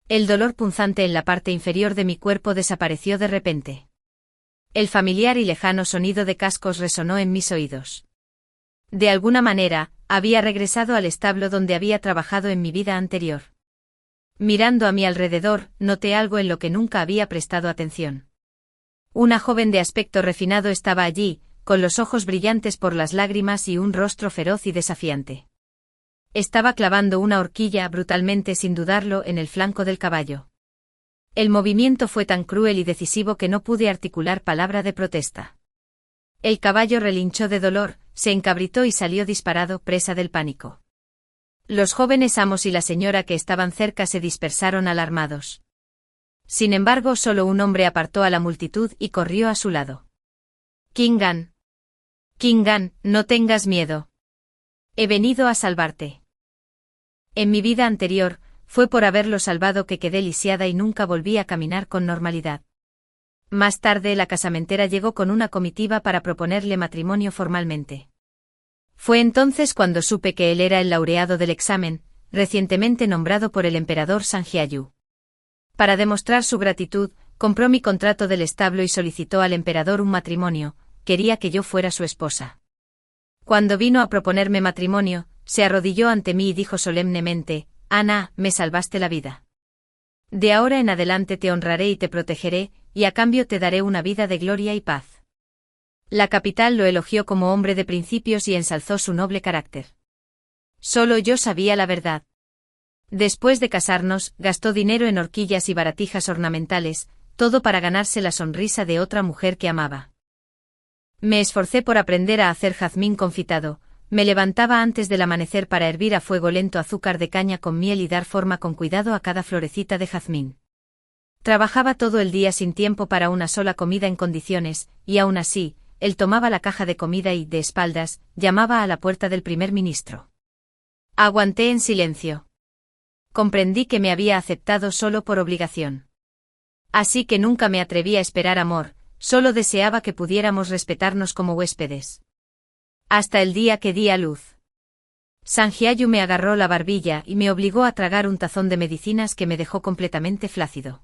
El dolor punzante en la parte inferior de mi cuerpo desapareció de repente. El familiar y lejano sonido de cascos resonó en mis oídos. De alguna manera, había regresado al establo donde había trabajado en mi vida anterior. Mirando a mi alrededor, noté algo en lo que nunca había prestado atención. Una joven de aspecto refinado estaba allí, con los ojos brillantes por las lágrimas y un rostro feroz y desafiante. Estaba clavando una horquilla brutalmente sin dudarlo en el flanco del caballo. El movimiento fue tan cruel y decisivo que no pude articular palabra de protesta. El caballo relinchó de dolor, se encabritó y salió disparado, presa del pánico. Los jóvenes amos y la señora que estaban cerca se dispersaron alarmados. Sin embargo, solo un hombre apartó a la multitud y corrió a su lado. Kingan. Kingan, no tengas miedo. He venido a salvarte. En mi vida anterior, fue por haberlo salvado que quedé lisiada y nunca volví a caminar con normalidad. Más tarde la casamentera llegó con una comitiva para proponerle matrimonio formalmente. Fue entonces cuando supe que él era el laureado del examen, recientemente nombrado por el emperador Sanjiayu. Para demostrar su gratitud, compró mi contrato del establo y solicitó al emperador un matrimonio, quería que yo fuera su esposa. Cuando vino a proponerme matrimonio, se arrodilló ante mí y dijo solemnemente: Ana, me salvaste la vida. De ahora en adelante te honraré y te protegeré, y a cambio te daré una vida de gloria y paz. La capital lo elogió como hombre de principios y ensalzó su noble carácter. Solo yo sabía la verdad. Después de casarnos, gastó dinero en horquillas y baratijas ornamentales, todo para ganarse la sonrisa de otra mujer que amaba. Me esforcé por aprender a hacer jazmín confitado, me levantaba antes del amanecer para hervir a fuego lento azúcar de caña con miel y dar forma con cuidado a cada florecita de jazmín. Trabajaba todo el día sin tiempo para una sola comida en condiciones, y aún así, él tomaba la caja de comida y, de espaldas, llamaba a la puerta del primer ministro. Aguanté en silencio. Comprendí que me había aceptado solo por obligación. Así que nunca me atreví a esperar amor, solo deseaba que pudiéramos respetarnos como huéspedes. Hasta el día que di a luz. Sanjiayu me agarró la barbilla y me obligó a tragar un tazón de medicinas que me dejó completamente flácido.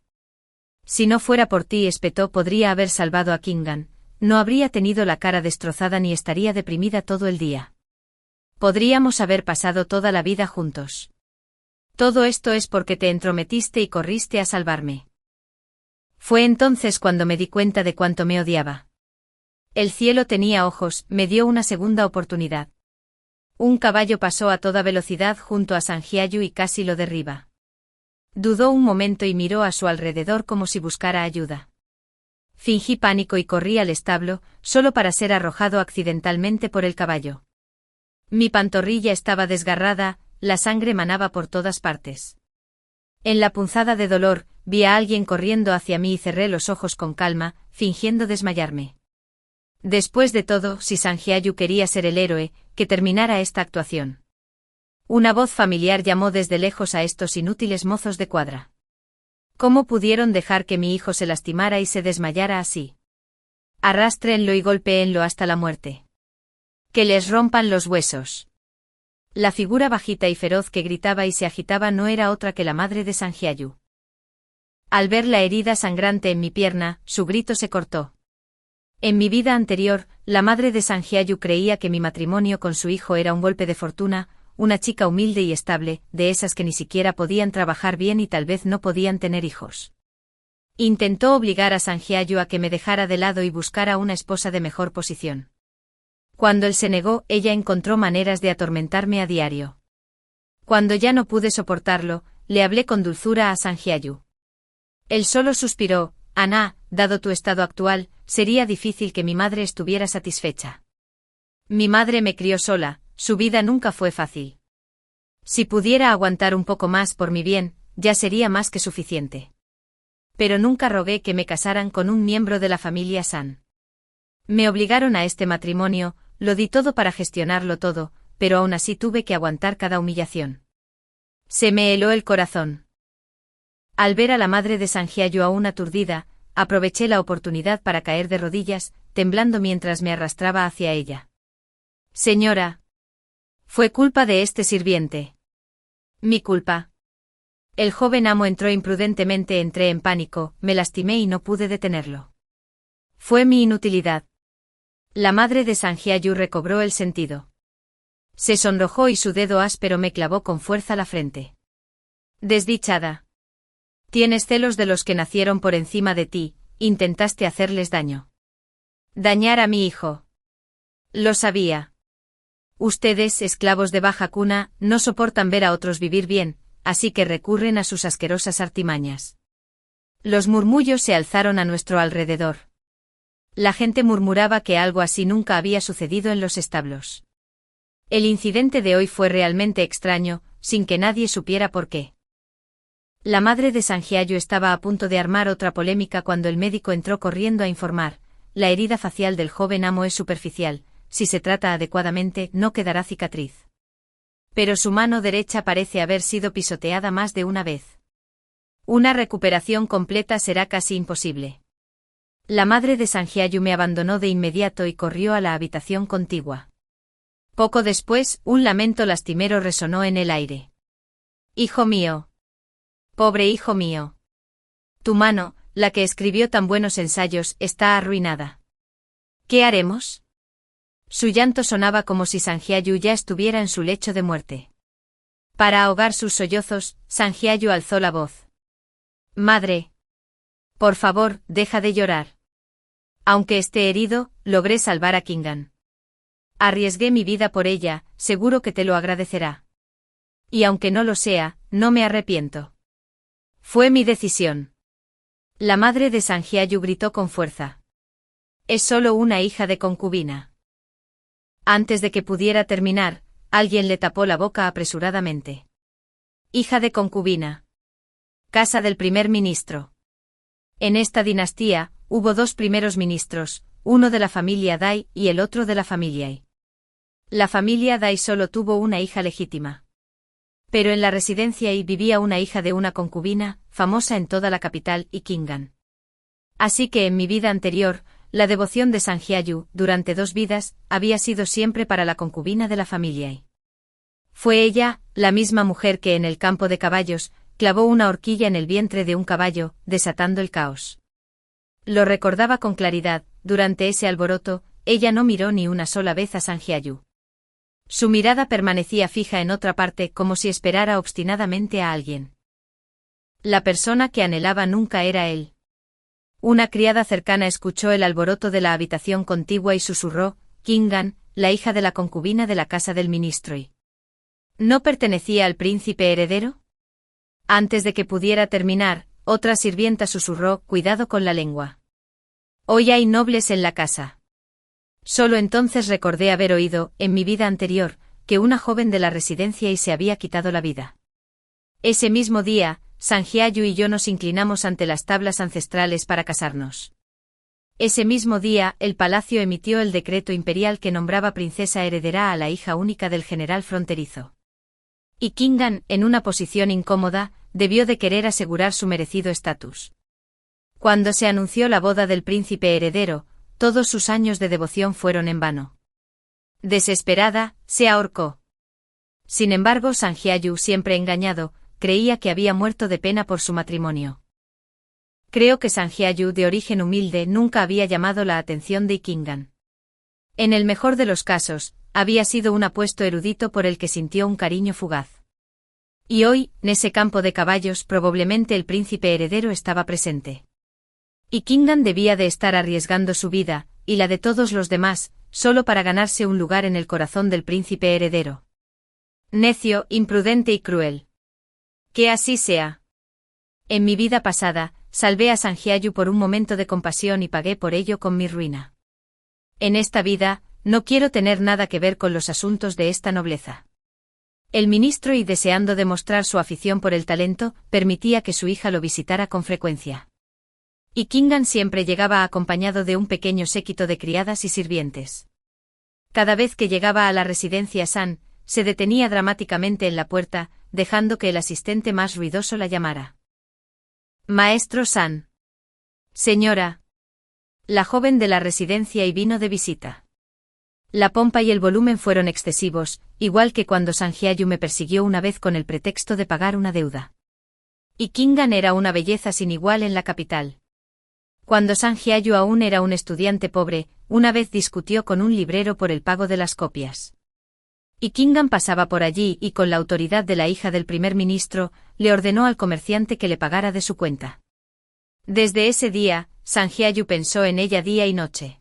Si no fuera por ti, espetó, podría haber salvado a Kingan, no habría tenido la cara destrozada ni estaría deprimida todo el día. Podríamos haber pasado toda la vida juntos. Todo esto es porque te entrometiste y corriste a salvarme. Fue entonces cuando me di cuenta de cuánto me odiaba. El cielo tenía ojos, me dio una segunda oportunidad. Un caballo pasó a toda velocidad junto a Sanjiayu y casi lo derriba. Dudó un momento y miró a su alrededor como si buscara ayuda. Fingí pánico y corrí al establo, solo para ser arrojado accidentalmente por el caballo. Mi pantorrilla estaba desgarrada, la sangre manaba por todas partes. En la punzada de dolor, vi a alguien corriendo hacia mí y cerré los ojos con calma, fingiendo desmayarme. Después de todo, si Sanjiayu quería ser el héroe, que terminara esta actuación. Una voz familiar llamó desde lejos a estos inútiles mozos de cuadra. ¿Cómo pudieron dejar que mi hijo se lastimara y se desmayara así? Arrástrenlo y golpéenlo hasta la muerte. Que les rompan los huesos. La figura bajita y feroz que gritaba y se agitaba no era otra que la madre de Sanjiayu. Al ver la herida sangrante en mi pierna, su grito se cortó. En mi vida anterior, la madre de Sanjiayu creía que mi matrimonio con su hijo era un golpe de fortuna, una chica humilde y estable, de esas que ni siquiera podían trabajar bien y tal vez no podían tener hijos. Intentó obligar a Sanjiayu a que me dejara de lado y buscara una esposa de mejor posición. Cuando él se negó, ella encontró maneras de atormentarme a diario. Cuando ya no pude soportarlo, le hablé con dulzura a Sanjiayu. Él solo suspiró: Ana, dado tu estado actual, sería difícil que mi madre estuviera satisfecha. Mi madre me crió sola, su vida nunca fue fácil. Si pudiera aguantar un poco más por mi bien, ya sería más que suficiente. Pero nunca rogué que me casaran con un miembro de la familia San. Me obligaron a este matrimonio, lo di todo para gestionarlo todo, pero aún así tuve que aguantar cada humillación. Se me heló el corazón. Al ver a la madre de Sanjiayu aún aturdida, aproveché la oportunidad para caer de rodillas, temblando mientras me arrastraba hacia ella. Señora. Fue culpa de este sirviente. Mi culpa. El joven amo entró imprudentemente, entré en pánico, me lastimé y no pude detenerlo. Fue mi inutilidad. La madre de Sanjiayu recobró el sentido. Se sonrojó y su dedo áspero me clavó con fuerza la frente. Desdichada. Tienes celos de los que nacieron por encima de ti, intentaste hacerles daño. Dañar a mi hijo. Lo sabía. Ustedes, esclavos de baja cuna, no soportan ver a otros vivir bien, así que recurren a sus asquerosas artimañas. Los murmullos se alzaron a nuestro alrededor. La gente murmuraba que algo así nunca había sucedido en los establos. El incidente de hoy fue realmente extraño, sin que nadie supiera por qué. La madre de Sanjiayu estaba a punto de armar otra polémica cuando el médico entró corriendo a informar: la herida facial del joven amo es superficial, si se trata adecuadamente no quedará cicatriz. Pero su mano derecha parece haber sido pisoteada más de una vez. Una recuperación completa será casi imposible. La madre de Sanjiayu me abandonó de inmediato y corrió a la habitación contigua. Poco después, un lamento lastimero resonó en el aire. Hijo mío. Pobre hijo mío. Tu mano, la que escribió tan buenos ensayos, está arruinada. ¿Qué haremos? Su llanto sonaba como si Sanjiayu ya estuviera en su lecho de muerte. Para ahogar sus sollozos, Sanjiayu alzó la voz. Madre. Por favor, deja de llorar. Aunque esté herido, logré salvar a Kingan. Arriesgué mi vida por ella, seguro que te lo agradecerá. Y aunque no lo sea, no me arrepiento. Fue mi decisión. La madre de Sanjiayu gritó con fuerza. Es solo una hija de concubina. Antes de que pudiera terminar, alguien le tapó la boca apresuradamente. Hija de concubina. Casa del primer ministro. En esta dinastía, hubo dos primeros ministros, uno de la familia Dai y el otro de la familia Ai. La familia Dai solo tuvo una hija legítima. Pero en la residencia Ai vivía una hija de una concubina, famosa en toda la capital, Kingan. Así que en mi vida anterior, la devoción de Sanjiayu, durante 2 vidas, había sido siempre para la concubina de la familia Ai. Fue ella, la misma mujer que en el campo de caballos, clavó una horquilla en el vientre de un caballo, desatando el caos. Lo recordaba con claridad: durante ese alboroto, ella no miró ni una sola vez a Sanjiayu. Su mirada permanecía fija en otra parte, como si esperara obstinadamente a alguien. La persona que anhelaba nunca era él. Una criada cercana escuchó el alboroto de la habitación contigua y susurró: Kingan, la hija de la concubina de la casa del ministro Ai. ¿No pertenecía al príncipe heredero? Antes de que pudiera terminar, otra sirvienta susurró: cuidado con la lengua. Hoy hay nobles en la casa. Solo entonces recordé haber oído, en mi vida anterior, que una joven de la residencia Ai se había quitado la vida. Ese mismo día, Sanjiayu y yo nos inclinamos ante las tablas ancestrales para casarnos. Ese mismo día, el palacio emitió el decreto imperial que nombraba princesa heredera a la hija única del general fronterizo. Y Kingan, en una posición incómoda, debió de querer asegurar su merecido estatus. Cuando se anunció la boda del príncipe heredero, todos sus años de devoción fueron en vano. Desesperada, se ahorcó. Sin embargo, Sanjiayu, siempre engañado, creía que había muerto de pena por su matrimonio. Creo que Sanjiayu, de origen humilde, nunca había llamado la atención de Kingan. En el mejor de los casos, había sido un apuesto erudito por el que sintió un cariño fugaz. Y hoy, en ese campo de caballos, probablemente el príncipe heredero estaba presente. Y Kingan debía de estar arriesgando su vida, y la de todos los demás, solo para ganarse un lugar en el corazón del príncipe heredero. Necio, imprudente y cruel. Que así sea. En mi vida pasada, salvé a Sanjiayu por un momento de compasión y pagué por ello con mi ruina. En esta vida, no quiero tener nada que ver con los asuntos de esta nobleza. El ministro, y deseando demostrar su afición por el talento, permitía que su hija lo visitara con frecuencia. Y Kingan siempre llegaba acompañado de un pequeño séquito de criadas y sirvientes. Cada vez que llegaba a la residencia San, se detenía dramáticamente en la puerta, dejando que el asistente más ruidoso la llamara. Maestro San. Señora. La joven de la residencia y vino de visita. La pompa y el volumen fueron excesivos, igual que cuando Sanjiayu me persiguió una vez con el pretexto de pagar una deuda. Y Kingan era una belleza sin igual en la capital. Cuando Sang Hyayu aún era un estudiante pobre, una vez discutió con un librero por el pago de las copias. Y Kingan pasaba por allí y con la autoridad de la hija del primer ministro, le ordenó al comerciante que le pagara de su cuenta. Desde ese día, Sang Hyayu pensó en ella día y noche.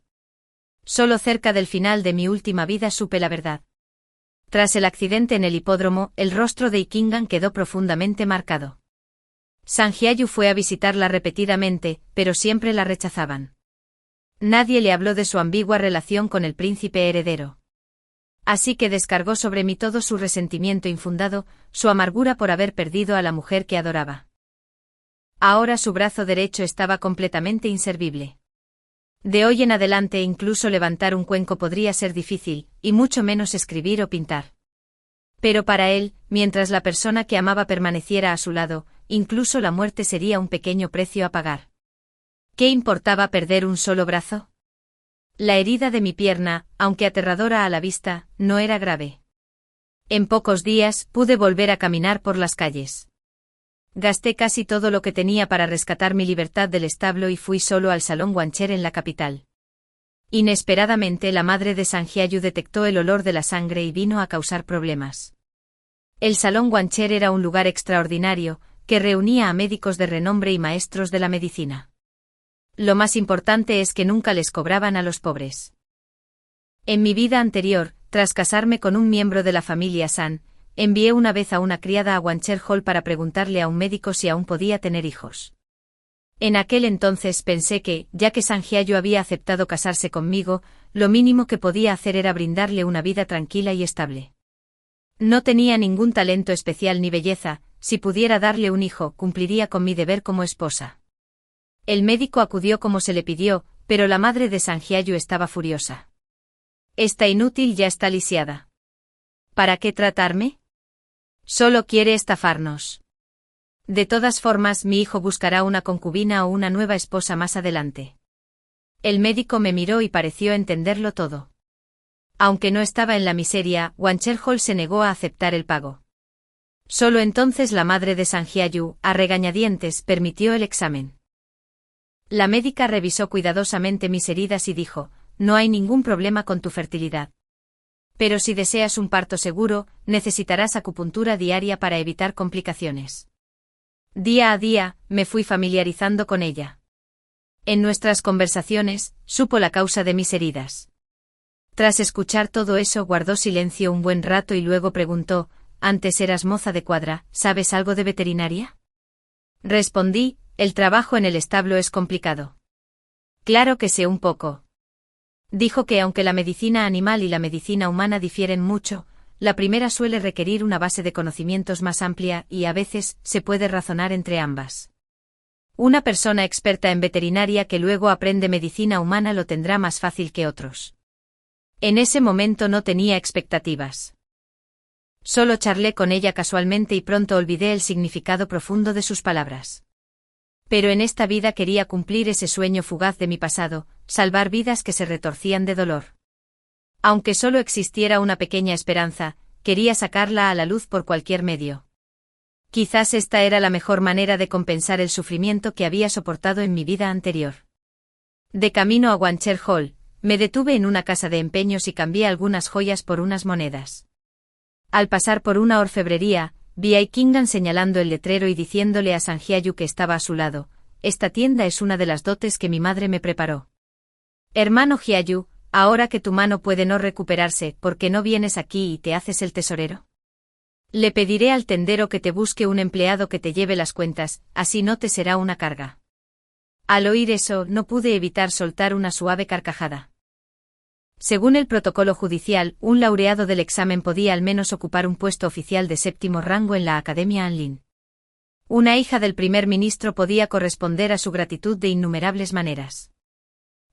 Solo cerca del final de mi última vida supe la verdad. Tras el accidente en el hipódromo, el rostro de Kingan quedó profundamente marcado. Sang Hyayu fue a visitarla repetidamente, pero siempre la rechazaban. Nadie le habló de su ambigua relación con el príncipe heredero. Así que descargó sobre mí todo su resentimiento infundado, su amargura por haber perdido a la mujer que adoraba. Ahora su brazo derecho estaba completamente inservible. De hoy en adelante incluso levantar un cuenco podría ser difícil, y mucho menos escribir o pintar. Pero para él, mientras la persona que amaba permaneciera a su lado, incluso la muerte sería un pequeño precio a pagar. ¿Qué importaba perder un solo brazo? La herida de mi pierna, aunque aterradora a la vista, no era grave. En pocos días pude volver a caminar por las calles. Gasté casi todo lo que tenía para rescatar mi libertad del establo y fui solo al salón Wancher en la capital. Inesperadamente la madre de Sang Hyayu detectó el olor de la sangre y vino a causar problemas. El salón Wancher era un lugar extraordinario, que reunía a médicos de renombre y maestros de la medicina. Lo más importante es que nunca les cobraban a los pobres. En mi vida anterior, tras casarme con un miembro de la familia San, envié una vez a una criada a Wancher Hall para preguntarle a un médico si aún podía tener hijos. En aquel entonces pensé que, ya que Sang Hyayu había aceptado casarse conmigo, lo mínimo que podía hacer era brindarle una vida tranquila y estable. No tenía ningún talento especial ni belleza, si pudiera darle un hijo, cumpliría con mi deber como esposa. El médico acudió como se le pidió, pero la madre de Sang Hyayu estaba furiosa. Esta inútil ya está lisiada. ¿Para qué tratarme? Solo quiere estafarnos. De todas formas, mi hijo buscará una concubina o una nueva esposa más adelante. El médico me miró y pareció entenderlo todo. Aunque no estaba en la miseria, Wancher Hall se negó a aceptar el pago. Solo entonces la madre de Sang Hyayu, a regañadientes, permitió el examen. La médica revisó cuidadosamente mis heridas y dijo, no hay ningún problema con tu fertilidad. Pero si deseas un parto seguro, necesitarás acupuntura diaria para evitar complicaciones. Día a día, me fui familiarizando con ella. En nuestras conversaciones, supo la causa de mis heridas. Tras escuchar todo eso guardó silencio un buen rato y luego preguntó, antes eras moza de cuadra, ¿sabes algo de veterinaria? Respondí, el trabajo en el establo es complicado. Claro que sé un poco. Dijo que aunque la medicina animal y la medicina humana difieren mucho, la primera suele requerir una base de conocimientos más amplia y a veces se puede razonar entre ambas. Una persona experta en veterinaria que luego aprende medicina humana lo tendrá más fácil que otros. En ese momento no tenía expectativas. Solo charlé con ella casualmente y pronto olvidé el significado profundo de sus palabras. Pero en esta vida quería cumplir ese sueño fugaz de mi pasado, salvar vidas que se retorcían de dolor. Aunque solo existiera una pequeña esperanza, quería sacarla a la luz por cualquier medio. Quizás esta era la mejor manera de compensar el sufrimiento que había soportado en mi vida anterior. De camino a Wancher Hall, me detuve en una casa de empeños y cambié algunas joyas por unas monedas. Al pasar por una orfebrería, vi a Kingan señalando el letrero y diciéndole a Sang Hyayu que estaba a su lado, esta tienda es una de las dotes que mi madre me preparó. Hermano Hyayu, ahora que tu mano puede no recuperarse, ¿por qué no vienes aquí y te haces el tesorero? Le pediré al tendero que te busque un empleado que te lleve las cuentas, así no te será una carga. Al oír eso, no pude evitar soltar una suave carcajada. Según el protocolo judicial, un laureado del examen podía al menos ocupar un puesto oficial de séptimo rango en la Academia Anlin. Una hija del primer ministro podía corresponder a su gratitud de innumerables maneras.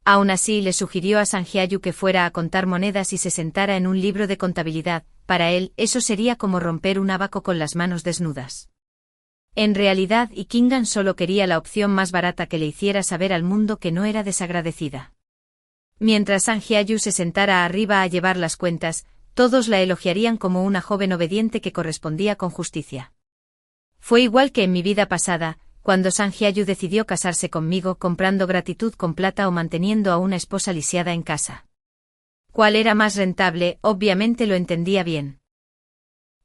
Aún así le sugirió a Sang Hyayu que fuera a contar monedas y se sentara en un libro de contabilidad, para él eso sería como romper un abaco con las manos desnudas. En realidad Kingan solo quería la opción más barata que le hiciera saber al mundo que no era desagradecida. Mientras Sang Hyayu se sentara arriba a llevar las cuentas, todos la elogiarían como una joven obediente que correspondía con justicia. Fue igual que en mi vida pasada, cuando Sanjiayu decidió casarse conmigo comprando gratitud con plata o manteniendo a una esposa lisiada en casa. ¿Cuál era más rentable? Obviamente lo entendía bien.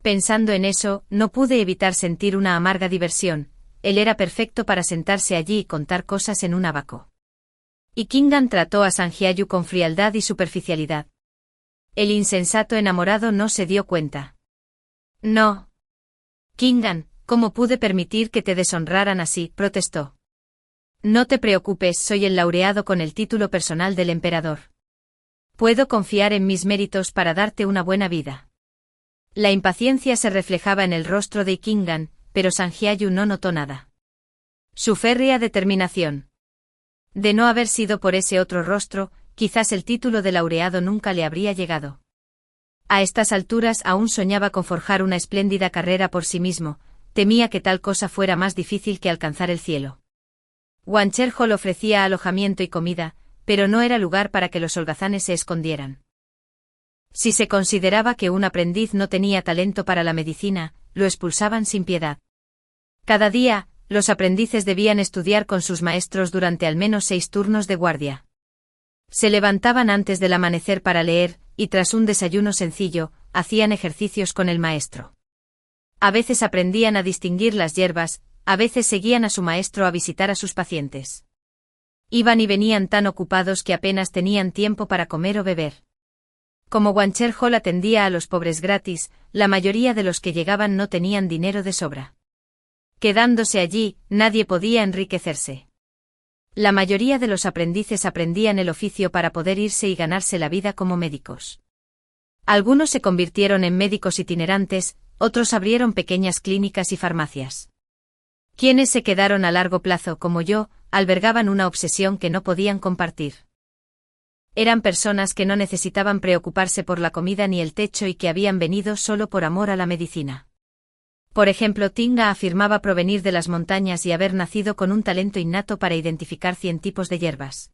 Pensando en eso, no pude evitar sentir una amarga diversión. Él era perfecto para sentarse allí y contar cosas en un abaco. Y Kingdom trató a Sanjiayu con frialdad y superficialidad. El insensato enamorado no se dio cuenta. No. Kingdom, ¿cómo pude permitir que te deshonraran así?, protestó. No te preocupes, soy el laureado con el título personal del emperador. Puedo confiar en mis méritos para darte una buena vida. La impaciencia se reflejaba en el rostro de Kingdom, pero Sanjiayu no notó nada. Su férrea determinación. De no haber sido por ese otro rostro, quizás el título de laureado nunca le habría llegado. A estas alturas aún soñaba con forjar una espléndida carrera por sí mismo, temía que tal cosa fuera más difícil que alcanzar el cielo. Wanchel Hall ofrecía alojamiento y comida, pero no era lugar para que los holgazanes se escondieran. Si se consideraba que un aprendiz no tenía talento para la medicina, lo expulsaban sin piedad. Cada día, los aprendices debían estudiar con sus maestros durante al menos 6 turnos de guardia. Se levantaban antes del amanecer para leer, y tras un desayuno sencillo, hacían ejercicios con el maestro. A veces aprendían a distinguir las hierbas, a veces seguían a su maestro a visitar a sus pacientes. Iban y venían tan ocupados que apenas tenían tiempo para comer o beber. Como Wanchel Hall atendía a los pobres gratis, la mayoría de los que llegaban no tenían dinero de sobra. Quedándose allí, nadie podía enriquecerse. La mayoría de los aprendices aprendían el oficio para poder irse y ganarse la vida como médicos. Algunos se convirtieron en médicos itinerantes, otros abrieron pequeñas clínicas y farmacias. Quienes se quedaron a largo plazo como yo, albergaban una obsesión que no podían compartir. Eran personas que no necesitaban preocuparse por la comida ni el techo y que habían venido solo por amor a la medicina. Por ejemplo, Tinga afirmaba provenir de las montañas y haber nacido con un talento innato para identificar 100 tipos de hierbas.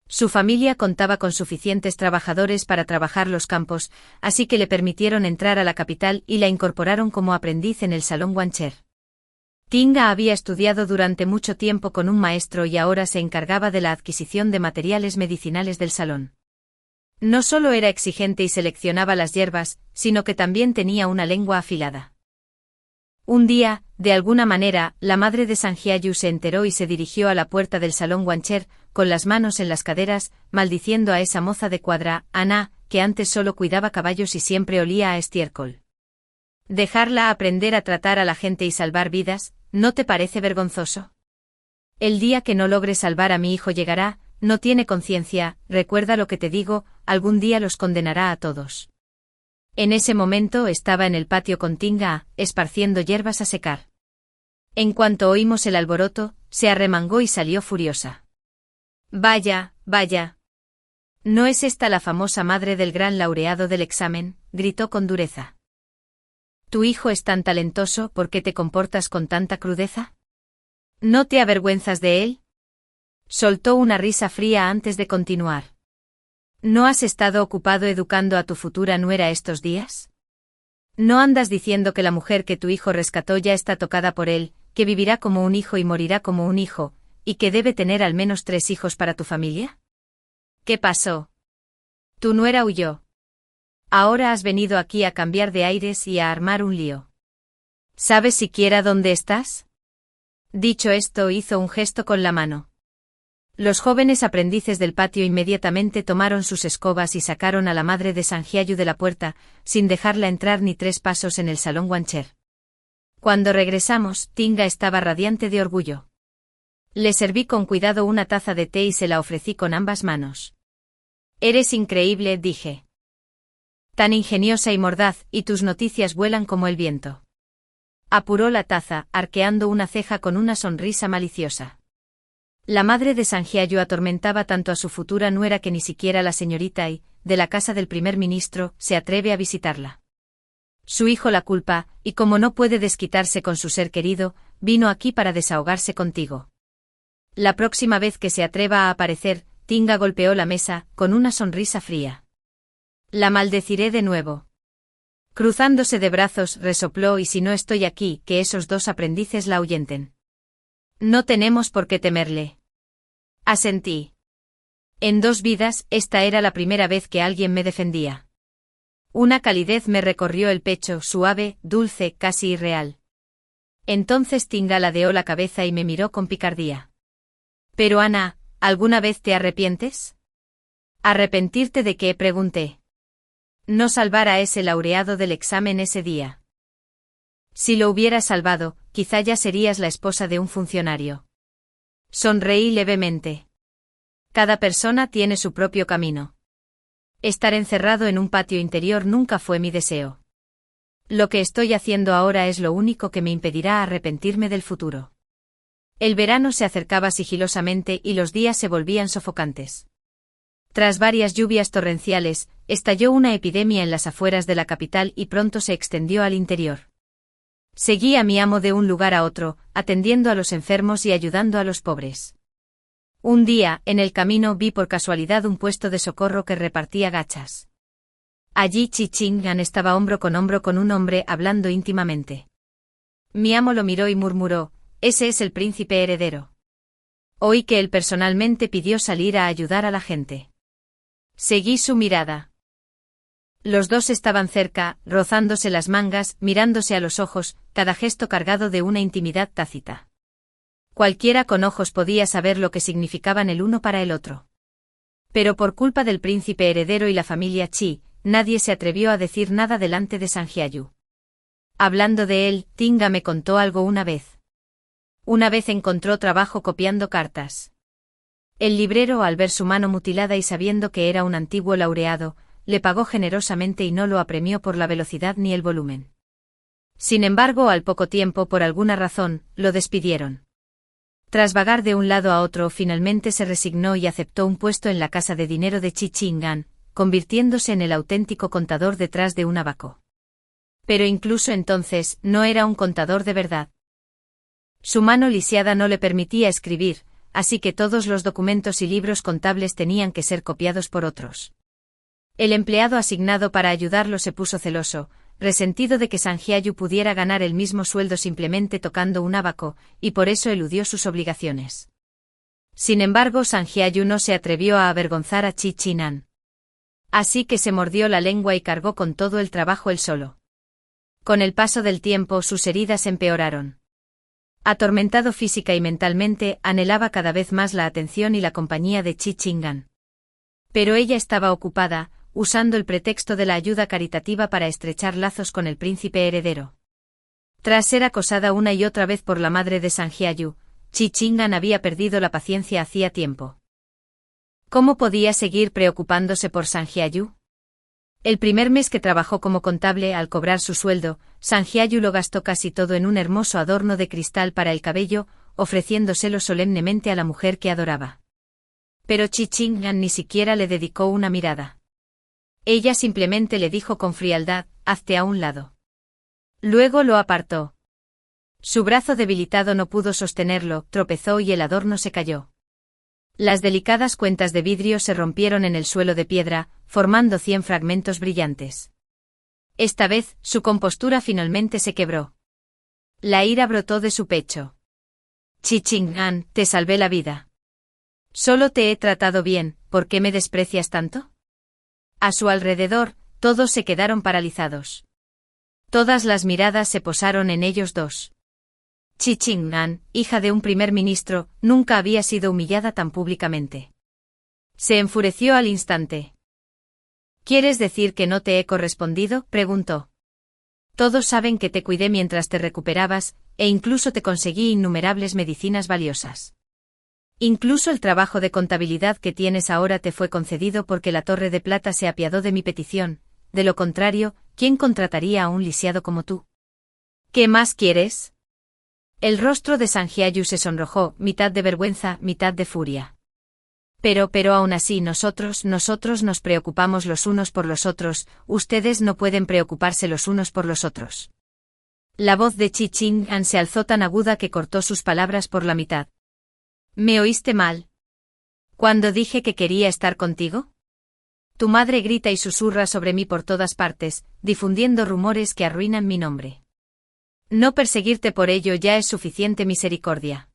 Su familia contaba con suficientes trabajadores para trabajar los campos, así que le permitieron entrar a la capital y la incorporaron como aprendiz en el Salón Wanchel. Tinga había estudiado durante mucho tiempo con un maestro y ahora se encargaba de la adquisición de materiales medicinales del salón. No solo era exigente y seleccionaba las hierbas, sino que también tenía una lengua afilada. Un día, de alguna manera, la madre de Sanjiayu se enteró y se dirigió a la puerta del Salón Wanchel, con las manos en las caderas, maldiciendo a esa moza de cuadra, Ana, que antes solo cuidaba caballos y siempre olía a estiércol. Dejarla aprender a tratar a la gente y salvar vidas, ¿no te parece vergonzoso? El día que no logres salvar a mi hijo llegará, no tiene conciencia, recuerda lo que te digo, algún día los condenará a todos. En ese momento estaba en el patio con Tinga, esparciendo hierbas a secar. En cuanto oímos el alboroto, se arremangó y salió furiosa. Vaya, vaya. ¿No es esta la famosa madre del gran laureado del examen?, gritó con dureza. ¿Tu hijo es tan talentoso, por qué te comportas con tanta crudeza? ¿No te avergüenzas de él? Soltó una risa fría antes de continuar. ¿No has estado ocupado educando a tu futura nuera estos días? ¿No andas diciendo que la mujer que tu hijo rescató ya está tocada por él, que vivirá como un hijo y morirá como un hijo, y que debe tener al menos 3 hijos para tu familia? ¿Qué pasó? Tu nuera huyó. Ahora has venido aquí a cambiar de aires y a armar un lío. ¿Sabes siquiera dónde estás? Dicho esto, hizo un gesto con la mano. Los jóvenes aprendices del patio inmediatamente tomaron sus escobas y sacaron a la madre de Sanjiayu de la puerta, sin dejarla entrar ni 3 pasos en el Salón Wanchel. Cuando regresamos, Tinga estaba radiante de orgullo. Le serví con cuidado una taza de té y se la ofrecí con ambas manos. Eres increíble, dije. Tan ingeniosa y mordaz, y tus noticias vuelan como el viento. Apuró la taza, arqueando una ceja con una sonrisa maliciosa. La madre de Sanjiayu atormentaba tanto a su futura nuera que ni siquiera la señorita Ai, de la casa del primer ministro, se atreve a visitarla. Su hijo la culpa, y como no puede desquitarse con su ser querido, vino aquí para desahogarse contigo. La próxima vez que se atreva a aparecer, Tinga golpeó la mesa, con una sonrisa fría. La maldeciré de nuevo. Cruzándose de brazos, resopló: y si no estoy aquí, que esos dos aprendices la ahuyenten. No tenemos por qué temerle. Asentí. En 2 vidas, esta era la primera vez que alguien me defendía. Una calidez me recorrió el pecho, suave, dulce, casi irreal. Entonces Tinga ladeó la cabeza y me miró con picardía. Pero Ana, ¿alguna vez te arrepientes? ¿Arrepentirte de qué?, pregunté. No salvar a ese laureado del examen ese día. Si lo hubieras salvado, quizá ya serías la esposa de un funcionario. Sonreí levemente. Cada persona tiene su propio camino. Estar encerrado en un patio interior nunca fue mi deseo. Lo que estoy haciendo ahora es lo único que me impedirá arrepentirme del futuro. El verano se acercaba sigilosamente y los días se volvían sofocantes. Tras varias lluvias torrenciales, estalló una epidemia en las afueras de la capital y pronto se extendió al interior. Seguí a mi amo de un lugar a otro, atendiendo a los enfermos y ayudando a los pobres. Un día, en el camino, vi por casualidad un puesto de socorro que repartía gachas. Allí Chichingan estaba hombro con hombro con un hombre hablando íntimamente. Mi amo lo miró y murmuró: «Ese es el príncipe heredero». Oí que él personalmente pidió salir a ayudar a la gente. Seguí su mirada. Los dos estaban cerca, rozándose las mangas, mirándose a los ojos, cada gesto cargado de una intimidad tácita. Cualquiera con ojos podía saber lo que significaban el uno para el otro. Pero por culpa del príncipe heredero y la familia Chi, nadie se atrevió a decir nada delante de Sanjiayu. Hablando de él, Tinga me contó algo una vez. Una vez encontró trabajo copiando cartas. El librero, al ver su mano mutilada y sabiendo que era un antiguo laureado, le pagó generosamente y no lo apremió por la velocidad ni el volumen. Sin embargo, al poco tiempo, por alguna razón, lo despidieron. Tras vagar de un lado a otro, finalmente se resignó y aceptó un puesto en la casa de dinero de Chichingan, convirtiéndose en el auténtico contador detrás de un abaco. Pero incluso entonces, no era un contador de verdad. Su mano lisiada no le permitía escribir, así que todos los documentos y libros contables tenían que ser copiados por otros. El empleado asignado para ayudarlo se puso celoso, resentido de que Sanjiayu pudiera ganar el mismo sueldo simplemente tocando un abaco, y por eso eludió sus obligaciones. Sin embargo, Sanjiayu no se atrevió a avergonzar a Chichinan. Así que se mordió la lengua y cargó con todo el trabajo él solo. Con el paso del tiempo, sus heridas empeoraron. Atormentado física y mentalmente, anhelaba cada vez más la atención y la compañía de Chichingan. Pero ella estaba ocupada, usando el pretexto de la ayuda caritativa para estrechar lazos con el príncipe heredero. Tras ser acosada una y otra vez por la madre de Sanjiayu, Chichingan había perdido la paciencia hacía tiempo. ¿Cómo podía seguir preocupándose por Sanjiayu? El primer mes que trabajó como contable, al cobrar su sueldo, Sanjiayu lo gastó casi todo en un hermoso adorno de cristal para el cabello, ofreciéndoselo solemnemente a la mujer que adoraba. Pero Chichingan ni siquiera le dedicó una mirada. Ella simplemente le dijo con frialdad: «Hazte a un lado». Luego lo apartó. Su brazo debilitado no pudo sostenerlo, tropezó y el adorno se cayó. Las delicadas cuentas de vidrio se rompieron en el suelo de piedra, formando 100 fragmentos brillantes. Esta vez, su compostura finalmente se quebró. La ira brotó de su pecho. «Chichingan, te salvé la vida. Solo te he tratado bien, ¿por qué me desprecias tanto?». A su alrededor, todos se quedaron paralizados. Todas las miradas se posaron en ellos dos. Chichingan, hija de un primer ministro, nunca había sido humillada tan públicamente. Se enfureció al instante. «¿Quieres decir que no te he correspondido?», preguntó. «Todos saben que te cuidé mientras te recuperabas, e incluso te conseguí innumerables medicinas valiosas. Incluso el trabajo de contabilidad que tienes ahora te fue concedido porque la Torre de Plata se apiadó de mi petición, de lo contrario, ¿quién contrataría a un lisiado como tú? ¿Qué más quieres?». El rostro de Sanjiayu se sonrojó, mitad de vergüenza, mitad de furia. Pero aún así nosotros nos preocupamos los unos por los otros, ustedes no pueden preocuparse los unos por los otros. La voz de Chichingan se alzó tan aguda que cortó sus palabras por la mitad. «¿Me oíste mal? ¿Cuando dije que quería estar contigo? Tu madre grita y susurra sobre mí por todas partes, difundiendo rumores que arruinan mi nombre. No perseguirte por ello ya es suficiente misericordia.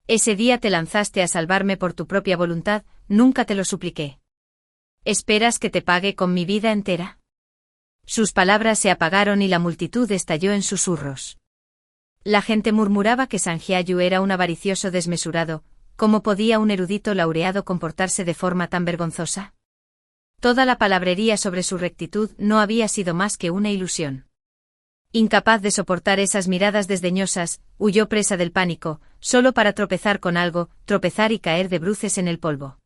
Ese día te lanzaste a salvarme por tu propia voluntad, nunca te lo supliqué. ¿Esperas que te pague con mi vida entera? Sus palabras se apagaron y la multitud estalló en susurros. La gente murmuraba que Sanjiayu era un avaricioso desmesurado. ¿Cómo podía un erudito laureado comportarse de forma tan vergonzosa? Toda la palabrería sobre su rectitud no había sido más que una ilusión. Incapaz de soportar esas miradas desdeñosas, huyó presa del pánico, solo para tropezar con algo, tropezar y caer de bruces en el polvo.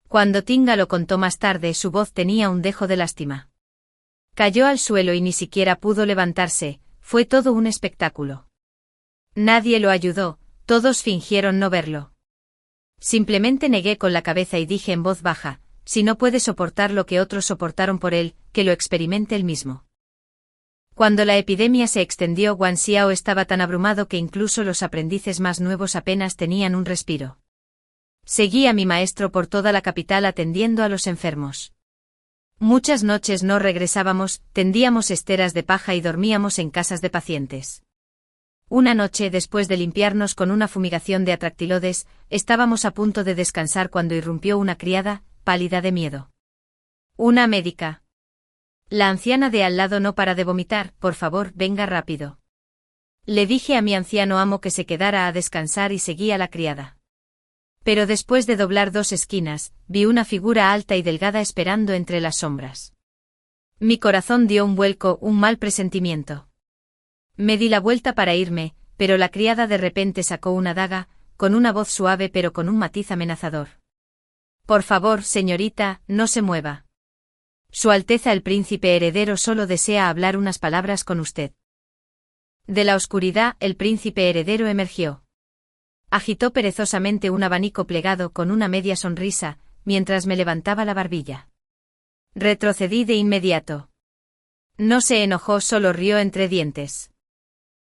Cuando Tinga lo contó más tarde, su voz tenía un dejo de lástima. Cayó al suelo y ni siquiera pudo levantarse, fue todo un espectáculo. Nadie lo ayudó, todos fingieron no verlo. Simplemente negué con la cabeza y dije en voz baja, si no puede soportar lo que otros soportaron por él, que lo experimente él mismo. Cuando la epidemia se extendió, Guan Xiao estaba tan abrumado que incluso los aprendices más nuevos apenas tenían un respiro. Seguí a mi maestro por toda la capital atendiendo a los enfermos. Muchas noches no regresábamos, tendíamos esteras de paja y dormíamos en casas de pacientes. Una noche, después de limpiarnos con una fumigación de atractilodes, estábamos a punto de descansar cuando irrumpió una criada, pálida de miedo. Una médica. La anciana de al lado no para de vomitar, por favor, venga rápido. Le dije a mi anciano amo que se quedara a descansar y seguí a la criada. Pero después de doblar 2 esquinas, vi una figura alta y delgada esperando entre las sombras. Mi corazón dio un vuelco, un mal presentimiento. Me di la vuelta para irme, pero la criada de repente sacó una daga, con una voz suave pero con un matiz amenazador. Por favor, señorita, no se mueva. Su Alteza el Príncipe Heredero solo desea hablar unas palabras con usted. De la oscuridad, el Príncipe Heredero emergió. Agitó perezosamente un abanico plegado con una media sonrisa, mientras me levantaba la barbilla. Retrocedí de inmediato. No se enojó, solo rió entre dientes.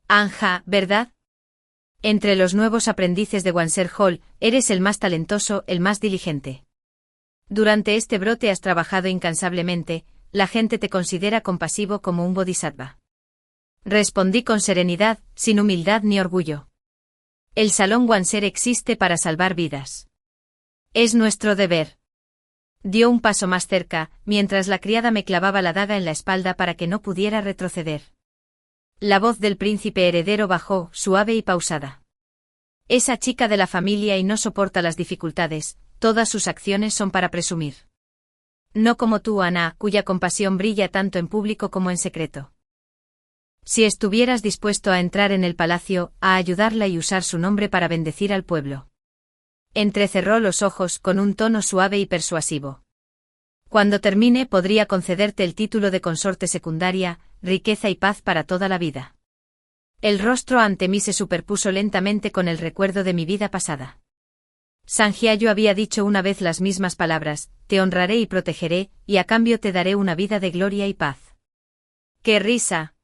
Anja, ¿verdad? Entre los nuevos aprendices de Wanser Hall, eres el más talentoso, el más diligente. Durante este brote has trabajado incansablemente, la gente te considera compasivo como un bodhisattva. Respondí con serenidad, sin humildad ni orgullo. El Salón Wanser existe para salvar vidas. Es nuestro deber. Dio un paso más cerca, mientras la criada me clavaba la daga en la espalda para que no pudiera retroceder. La voz del príncipe heredero bajó, suave y pausada. Esa chica de la familia y no soporta las dificultades, todas sus acciones son para presumir. No como tú, Ana, cuya compasión brilla tanto en público como en secreto. Si estuvieras dispuesto a entrar en el palacio, a ayudarla y usar su nombre para bendecir al pueblo. Entrecerró los ojos con un tono suave y persuasivo. Cuando termine podría concederte el título de consorte secundaria, riqueza y paz para toda la vida. El rostro ante mí se superpuso lentamente con el recuerdo de mi vida pasada. Sanjiayu había dicho una vez las mismas palabras, te honraré y protegeré, y a cambio te daré una vida de gloria y paz. ¡Qué risa!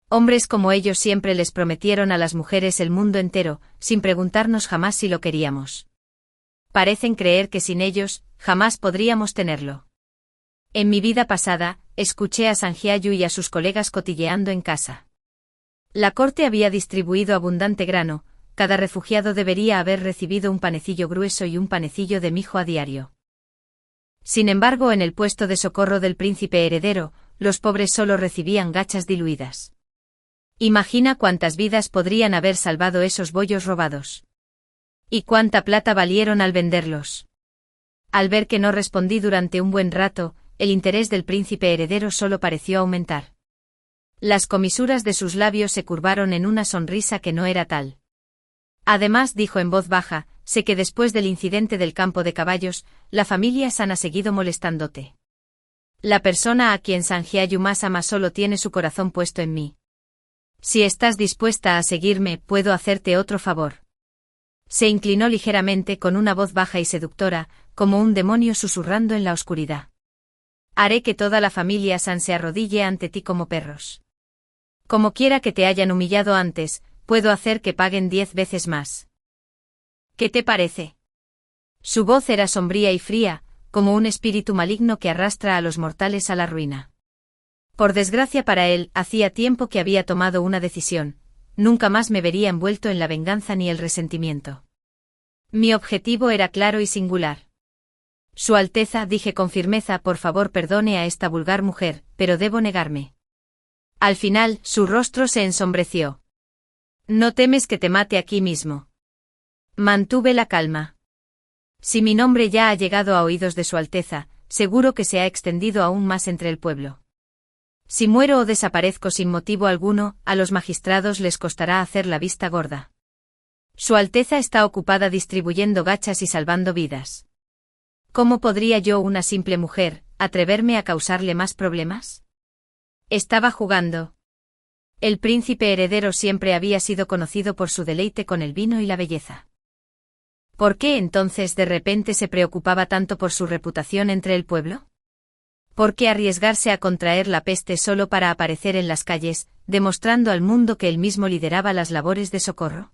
Hombres como ellos siempre les prometieron a las mujeres el mundo entero, sin preguntarnos jamás si lo queríamos. Parecen creer que sin ellos, jamás podríamos tenerlo. En mi vida pasada, escuché a Sanjiayu y a sus colegas cotilleando en casa. La corte había distribuido abundante grano, cada refugiado debería haber recibido un panecillo grueso y un panecillo de mijo a diario. Sin embargo, en el puesto de socorro del príncipe heredero, los pobres solo recibían gachas diluidas. Imagina cuántas vidas podrían haber salvado esos bollos robados. ¿Y cuánta plata valieron al venderlos? Al ver que no respondí durante un buen rato, el interés del príncipe heredero solo pareció aumentar. Las comisuras de sus labios se curvaron en una sonrisa que no era tal. Además, dijo en voz baja, sé que después del incidente del campo de caballos, la familia San ha seguido molestándote. La persona a quien Sanjiayu más ama solo tiene su corazón puesto en mí. Si estás dispuesta a seguirme, puedo hacerte otro favor. Se inclinó ligeramente con una voz baja y seductora, como un demonio susurrando en la oscuridad. Haré que toda la familia San se arrodille ante ti como perros. Como quiera que te hayan humillado antes, puedo hacer que paguen 10 veces más. ¿Qué te parece? Su voz era sombría y fría, como un espíritu maligno que arrastra a los mortales a la ruina. Por desgracia para él, hacía tiempo que había tomado una decisión: nunca más me vería envuelto en la venganza ni el resentimiento. Mi objetivo era claro y singular. Su Alteza, dije con firmeza, por favor perdone a esta vulgar mujer, pero debo negarme. Al final, su rostro se ensombreció. ¿No temes que te mate aquí mismo? Mantuve la calma. Si mi nombre ya ha llegado a oídos de Su Alteza, seguro que se ha extendido aún más entre el pueblo. Si muero o desaparezco sin motivo alguno, a los magistrados les costará hacer la vista gorda. Su Alteza está ocupada distribuyendo gachas y salvando vidas. ¿Cómo podría yo, una simple mujer, atreverme a causarle más problemas? Estaba jugando. El príncipe heredero siempre había sido conocido por su deleite con el vino y la belleza. ¿Por qué entonces de repente se preocupaba tanto por su reputación entre el pueblo? ¿Por qué arriesgarse a contraer la peste solo para aparecer en las calles, demostrando al mundo que él mismo lideraba las labores de socorro?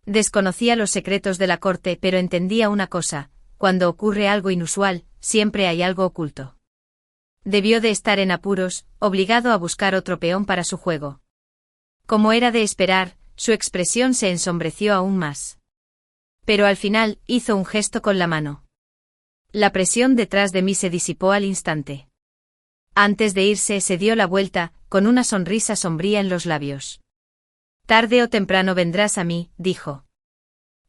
Desconocía los secretos de la corte, pero entendía una cosa: cuando ocurre algo inusual, siempre hay algo oculto. Debió de estar en apuros, obligado a buscar otro peón para su juego. Como era de esperar, su expresión se ensombreció aún más. Pero al final, hizo un gesto con la mano. La presión detrás de mí se disipó al instante. Antes de irse, se dio la vuelta, con una sonrisa sombría en los labios. Tarde o temprano vendrás a mí, dijo.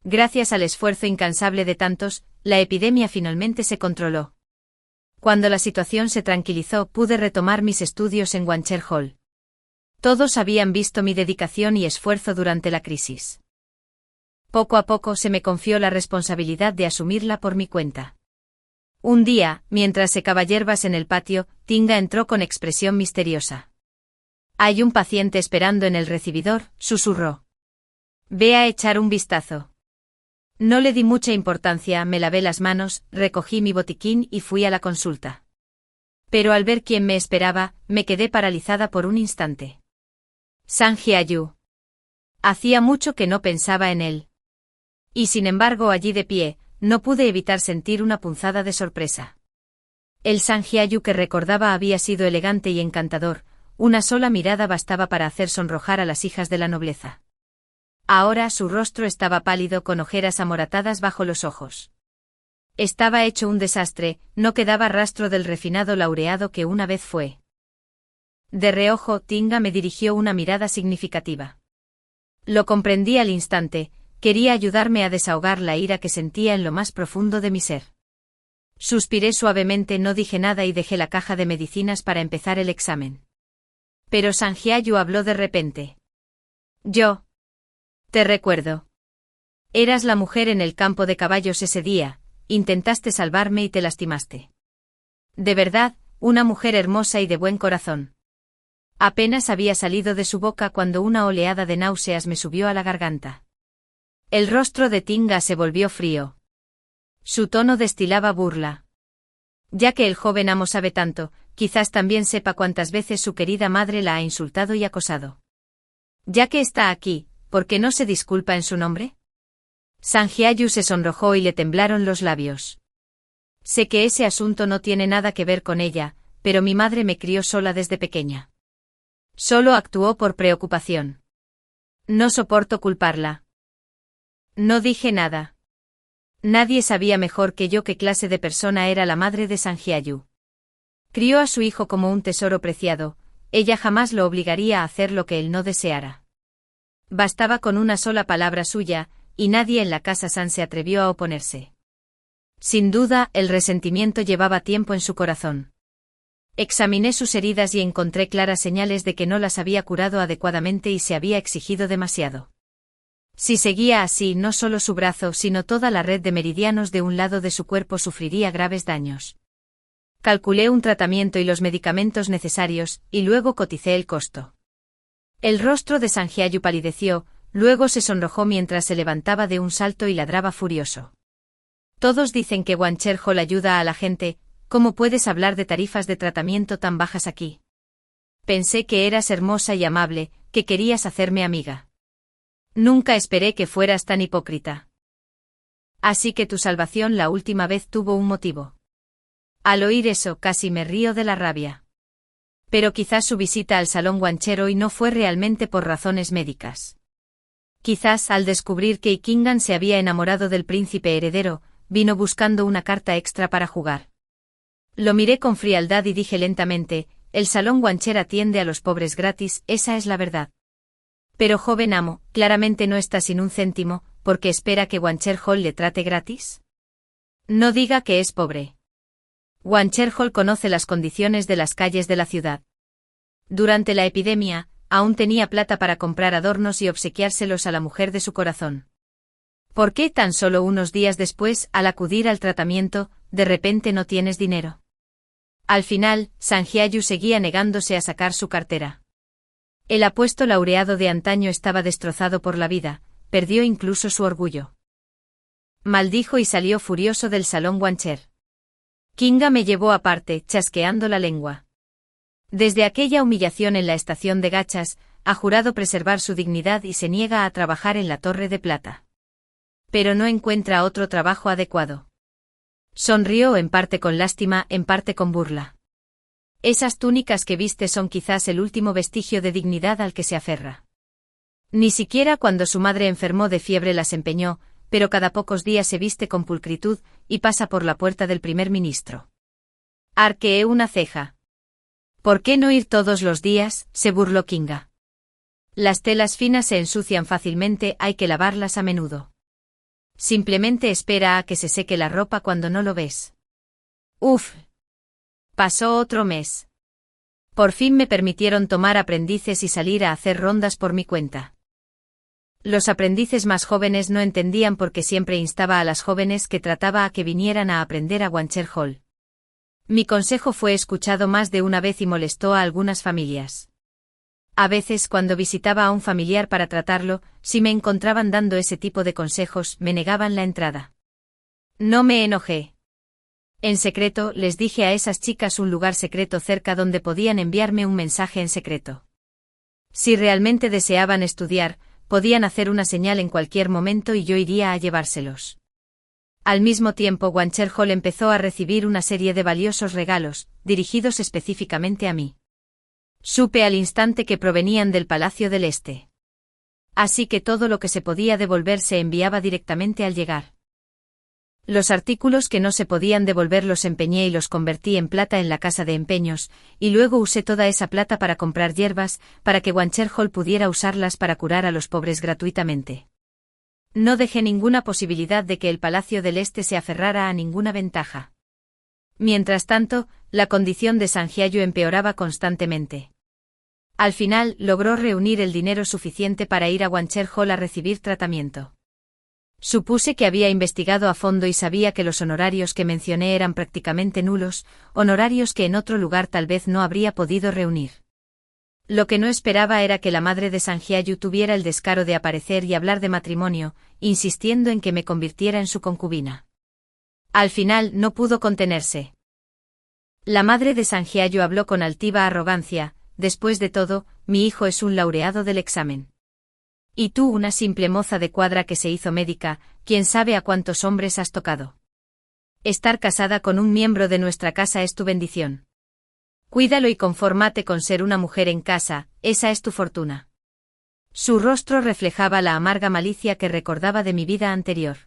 Gracias al esfuerzo incansable de tantos, la epidemia finalmente se controló. Cuando la situación se tranquilizó, pude retomar mis estudios en Wancher Hall. Todos habían visto mi dedicación y esfuerzo durante la crisis. Poco a poco se me confió la responsabilidad de asumirla por mi cuenta. Un día, mientras secaba hierbas en el patio, Tinga entró con expresión misteriosa. «Hay un paciente esperando en el recibidor», susurró. «Ve a echar un vistazo». No le di mucha importancia, me lavé las manos, recogí mi botiquín y fui a la consulta. Pero al ver quién me esperaba, me quedé paralizada por un instante. San Hye-yu. Hacía mucho que no pensaba en él. Y sin embargo, allí de pie, no pude evitar sentir una punzada de sorpresa. El San Hye-yu que recordaba había sido elegante y encantador, una sola mirada bastaba para hacer sonrojar a las hijas de la nobleza. Ahora su rostro estaba pálido, con ojeras amoratadas bajo los ojos. Estaba hecho un desastre, no quedaba rastro del refinado laureado que una vez fue. De reojo, Tinga me dirigió una mirada significativa. Lo comprendí al instante, quería ayudarme a desahogar la ira que sentía en lo más profundo de mi ser. Suspiré suavemente, no dije nada y dejé la caja de medicinas para empezar el examen. Pero San Hye-yu habló de repente. «Yo. Te recuerdo. Eras la mujer en el campo de caballos ese día, intentaste salvarme y te lastimaste. De verdad, una mujer hermosa y de buen corazón». Apenas había salido de su boca cuando una oleada de náuseas me subió a la garganta. El rostro de Tinga se volvió frío. Su tono destilaba burla. Ya que el joven amo sabe tanto, quizás también sepa cuántas veces su querida madre la ha insultado y acosado. Ya que está aquí, ¿por qué no se disculpa en su nombre? San Hye-yu se sonrojó y le temblaron los labios. Sé que ese asunto no tiene nada que ver con ella, pero mi madre me crió sola desde pequeña. Solo actuó por preocupación. No soporto culparla. No dije nada. Nadie sabía mejor que yo qué clase de persona era la madre de San Hye-yu. Crió a su hijo como un tesoro preciado, ella jamás lo obligaría a hacer lo que él no deseara. Bastaba con una sola palabra suya, y nadie en la casa San se atrevió a oponerse. Sin duda, el resentimiento llevaba tiempo en su corazón. Examiné sus heridas y encontré claras señales de que no las había curado adecuadamente y se había exigido demasiado. Si seguía así, no solo su brazo, sino toda la red de meridianos de un lado de su cuerpo sufriría graves daños. Calculé un tratamiento y los medicamentos necesarios, y luego coticé el costo. El rostro de San Hye-yu palideció, luego se sonrojó mientras se levantaba de un salto y ladraba furioso. Todos dicen que Wancher Hall ayuda a la gente, ¿cómo puedes hablar de tarifas de tratamiento tan bajas aquí? Pensé que eras hermosa y amable, que querías hacerme amiga. Nunca esperé que fueras tan hipócrita. Así que tu salvación la última vez tuvo un motivo. Al oír eso casi me río de la rabia. Pero quizás su visita al salón guanchero y no fue realmente por razones médicas. Quizás al descubrir que Kingan se había enamorado del príncipe heredero, vino buscando una carta extra para jugar. Lo miré con frialdad y dije lentamente, el salón guancher atiende a los pobres gratis, esa es la verdad. Pero joven amo, claramente no está sin un céntimo, porque espera que Guancher Hall le trate gratis. No diga que es pobre. Guancher Hall conoce las condiciones de las calles de la ciudad. Durante la epidemia, aún tenía plata para comprar adornos y obsequiárselos a la mujer de su corazón. ¿Por qué tan solo unos días después, al acudir al tratamiento, de repente no tienes dinero? Al final, Sanjiayu seguía negándose a sacar su cartera. El apuesto laureado de antaño estaba destrozado por la vida, perdió incluso su orgullo. Maldijo y salió furioso del salón guancher. Kinga me llevó aparte, chasqueando la lengua. Desde aquella humillación en la estación de gachas, ha jurado preservar su dignidad y se niega a trabajar en la Torre de Plata. Pero no encuentra otro trabajo adecuado. Sonrió en parte con lástima, en parte con burla. Esas túnicas que viste son quizás el último vestigio de dignidad al que se aferra. Ni siquiera cuando su madre enfermó de fiebre las empeñó, pero cada pocos días se viste con pulcritud y pasa por la puerta del primer ministro. Arqueé una ceja. ¿Por qué no ir todos los días?, se burló Kinga. Las telas finas se ensucian fácilmente, hay que lavarlas a menudo. Simplemente espera a que se seque la ropa cuando no lo ves. Uf. Pasó otro mes. Por fin me permitieron tomar aprendices y salir a hacer rondas por mi cuenta. Los aprendices más jóvenes no entendían por qué siempre instaba a las jóvenes que trataba a que vinieran a aprender a Guancher Hall. Mi consejo fue escuchado más de una vez y molestó a algunas familias. A veces cuando visitaba a un familiar para tratarlo, si me encontraban dando ese tipo de consejos, me negaban la entrada. No me enojé. En secreto, les dije a esas chicas un lugar secreto cerca donde podían enviarme un mensaje en secreto. Si realmente deseaban estudiar, podían hacer una señal en cualquier momento y yo iría a llevárselos. Al mismo tiempo, Guancher Hall empezó a recibir una serie de valiosos regalos, dirigidos específicamente a mí. Supe al instante que provenían del Palacio del Este. Así que todo lo que se podía devolver se enviaba directamente al llegar. Los artículos que no se podían devolver los empeñé y los convertí en plata en la casa de empeños, y luego usé toda esa plata para comprar hierbas, para que Guancher Hall pudiera usarlas para curar a los pobres gratuitamente. No dejé ninguna posibilidad de que el Palacio del Este se aferrara a ninguna ventaja. Mientras tanto, la condición de Sanjiayu empeoraba constantemente. Al final, logró reunir el dinero suficiente para ir a Guancher Hall a recibir tratamiento. Supuse que había investigado a fondo y sabía que los honorarios que mencioné eran prácticamente nulos, honorarios que en otro lugar tal vez no habría podido reunir. Lo que no esperaba era que la madre de Sanjiayu tuviera el descaro de aparecer y hablar de matrimonio, insistiendo en que me convirtiera en su concubina. Al final no pudo contenerse. La madre de Sanjiayu habló con altiva arrogancia: después de todo, mi hijo es un laureado del examen. Y tú una simple moza de cuadra que se hizo médica, quién sabe a cuántos hombres has tocado. Estar casada con un miembro de nuestra casa es tu bendición. Cuídalo y confórmate con ser una mujer en casa, esa es tu fortuna. Su rostro reflejaba la amarga malicia que recordaba de mi vida anterior.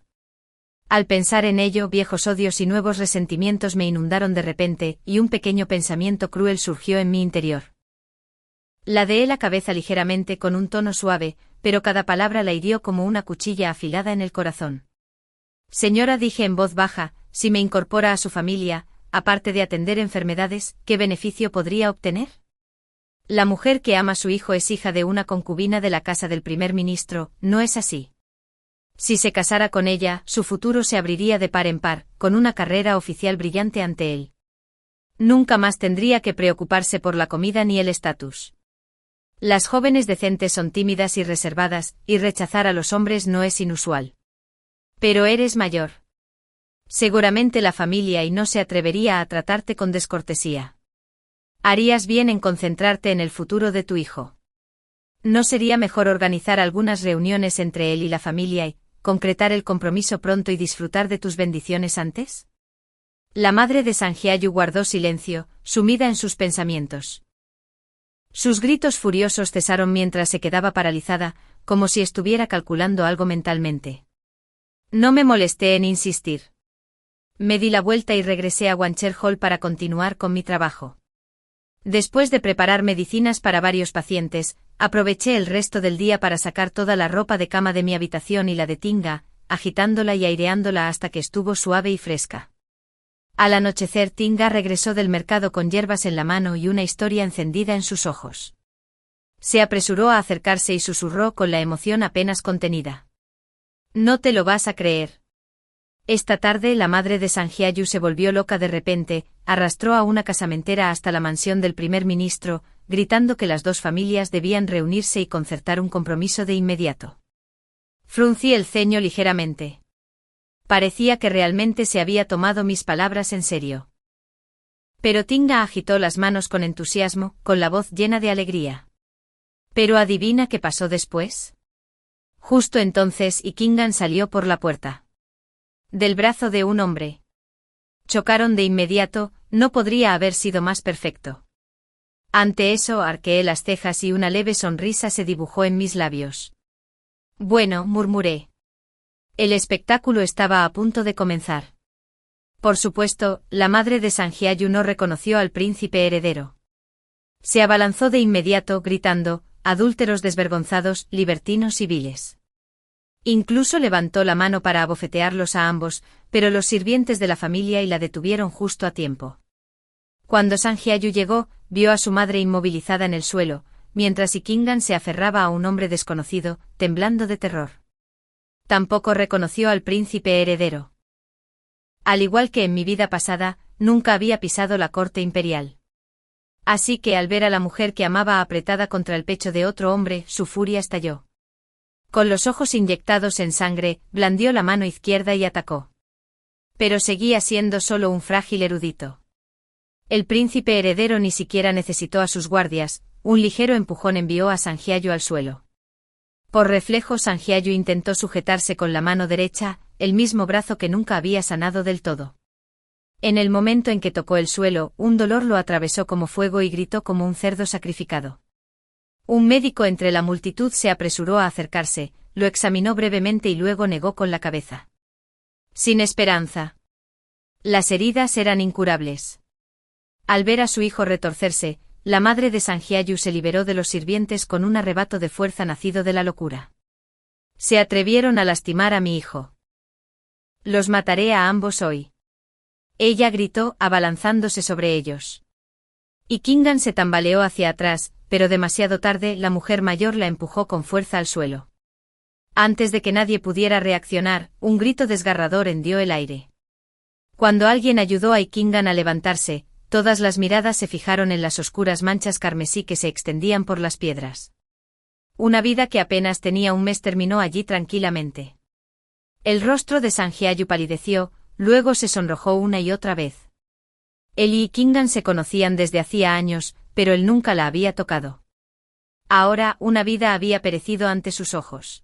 Al pensar en ello, viejos odios y nuevos resentimientos me inundaron de repente, y un pequeño pensamiento cruel surgió en mi interior. Ladeé la cabeza ligeramente con un tono suave, pero cada palabra la hirió como una cuchilla afilada en el corazón. Señora, dije en voz baja, si me incorpora a su familia, aparte de atender enfermedades, ¿qué beneficio podría obtener? La mujer que ama a su hijo es hija de una concubina de la casa del primer ministro, ¿no es así? Si se casara con ella, su futuro se abriría de par en par, con una carrera oficial brillante ante él. Nunca más tendría que preocuparse por la comida ni el estatus. Las jóvenes decentes son tímidas y reservadas, y rechazar a los hombres no es inusual. Pero eres mayor. Seguramente la familia y no se atrevería a tratarte con descortesía. Harías bien en concentrarte en el futuro de tu hijo. ¿No sería mejor organizar algunas reuniones entre él y la familia y concretar el compromiso pronto y disfrutar de tus bendiciones antes? La madre de Sanjiayu guardó silencio, sumida en sus pensamientos. Sus gritos furiosos cesaron mientras se quedaba paralizada, como si estuviera calculando algo mentalmente. No me molesté en insistir. Me di la vuelta y regresé a Wancher Hall para continuar con mi trabajo. Después de preparar medicinas para varios pacientes, aproveché el resto del día para sacar toda la ropa de cama de mi habitación y la de Tinga, agitándola y aireándola hasta que estuvo suave y fresca. Al anochecer Tinga regresó del mercado con hierbas en la mano y una historia encendida en sus ojos. Se apresuró a acercarse y susurró con la emoción apenas contenida. No te lo vas a creer. Esta tarde la madre de Sanjiayu se volvió loca de repente, arrastró a una casamentera hasta la mansión del primer ministro, gritando que las dos familias debían reunirse y concertar un compromiso de inmediato. Fruncí el ceño ligeramente. Parecía que realmente se había tomado mis palabras en serio. Pero Tinga agitó las manos con entusiasmo, con la voz llena de alegría. ¿Pero adivina qué pasó después? Justo entonces Ikingan salió por la puerta. Del brazo de un hombre. Chocaron de inmediato, no podría haber sido más perfecto. Ante eso arqueé las cejas y una leve sonrisa se dibujó en mis labios. Bueno, murmuré. El espectáculo estaba a punto de comenzar. Por supuesto, la madre de Sanjiayu no reconoció al príncipe heredero. Se abalanzó de inmediato, gritando, adúlteros desvergonzados, libertinos y viles. Incluso levantó la mano para abofetearlos a ambos, pero los sirvientes de la familia y la detuvieron justo a tiempo. Cuando Sanjiayu llegó, vio a su madre inmovilizada en el suelo, mientras Ikingan se aferraba a un hombre desconocido, temblando de terror. Tampoco reconoció al príncipe heredero. Al igual que en mi vida pasada, nunca había pisado la corte imperial. Así que al ver a la mujer que amaba apretada contra el pecho de otro hombre, su furia estalló. Con los ojos inyectados en sangre, blandió la mano izquierda y atacó. Pero seguía siendo solo un frágil erudito. El príncipe heredero ni siquiera necesitó a sus guardias, un ligero empujón envió a Sanjiayu al suelo. Por reflejo Sanjiayu intentó sujetarse con la mano derecha, el mismo brazo que nunca había sanado del todo. En el momento en que tocó el suelo, un dolor lo atravesó como fuego y gritó como un cerdo sacrificado. Un médico entre la multitud se apresuró a acercarse, lo examinó brevemente y luego negó con la cabeza. Sin esperanza. Las heridas eran incurables. Al ver a su hijo retorcerse, la madre de Sanjiayu se liberó de los sirvientes con un arrebato de fuerza nacido de la locura. Se atrevieron a lastimar a mi hijo. Los mataré a ambos hoy. Ella gritó, abalanzándose sobre ellos. Ikingan se tambaleó hacia atrás, pero demasiado tarde la mujer mayor la empujó con fuerza al suelo. Antes de que nadie pudiera reaccionar, un grito desgarrador hendió el aire. Cuando alguien ayudó a Ikingan a levantarse, todas las miradas se fijaron en las oscuras manchas carmesí que se extendían por las piedras. Una vida que apenas tenía un mes terminó allí tranquilamente. El rostro de Sanjiayu palideció, luego se sonrojó una y otra vez. Él y Ikingan se conocían desde hacía años, pero él nunca la había tocado. Ahora una vida había perecido ante sus ojos.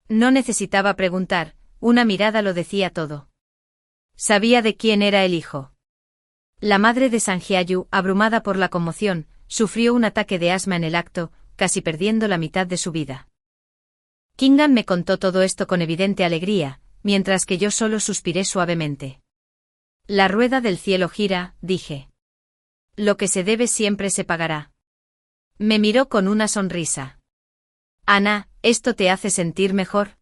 No necesitaba preguntar, una mirada lo decía todo. Sabía de quién era el hijo. La madre de Sanjiayu, abrumada por la conmoción, sufrió un ataque de asma en el acto, casi perdiendo la mitad de su vida. Ikingan me contó todo esto con evidente alegría, mientras que yo solo suspiré suavemente. La rueda del cielo gira, dije. Lo que se debe siempre se pagará. Me miró con una sonrisa. Ana, ¿esto te hace sentir mejor?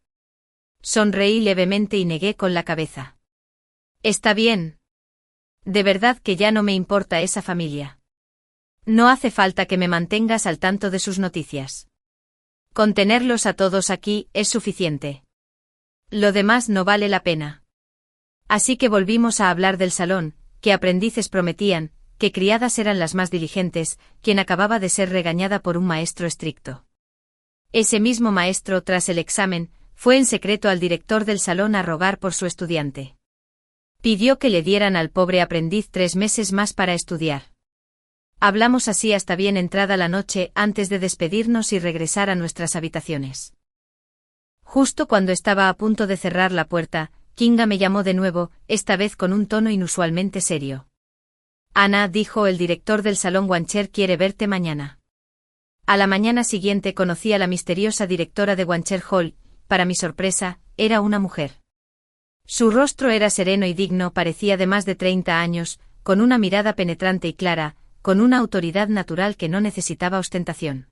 Sonreí levemente y negué con la cabeza. Está bien. De verdad que ya no me importa esa familia. No hace falta que me mantengas al tanto de sus noticias. Con tenerlos a todos aquí es suficiente. Lo demás no vale la pena. Así que volvimos a hablar del salón, qué aprendices prometían, qué criadas eran las más diligentes, quien acababa de ser regañada por un maestro estricto. Ese mismo maestro, tras el examen, fue en secreto al director del salón a rogar por su estudiante. Pidió que le dieran al pobre aprendiz 3 meses más para estudiar. Hablamos así hasta bien entrada la noche antes de despedirnos y regresar a nuestras habitaciones. Justo cuando estaba a punto de cerrar la puerta, Kinga me llamó de nuevo, esta vez con un tono inusualmente serio. Ana, dijo el director del salón Wancher, quiere verte mañana. A la mañana siguiente conocí a la misteriosa directora de Wancher Hall. Para mi sorpresa, era una mujer. Su rostro era sereno y digno, parecía de más de 30 años, con una mirada penetrante y clara, con una autoridad natural que no necesitaba ostentación.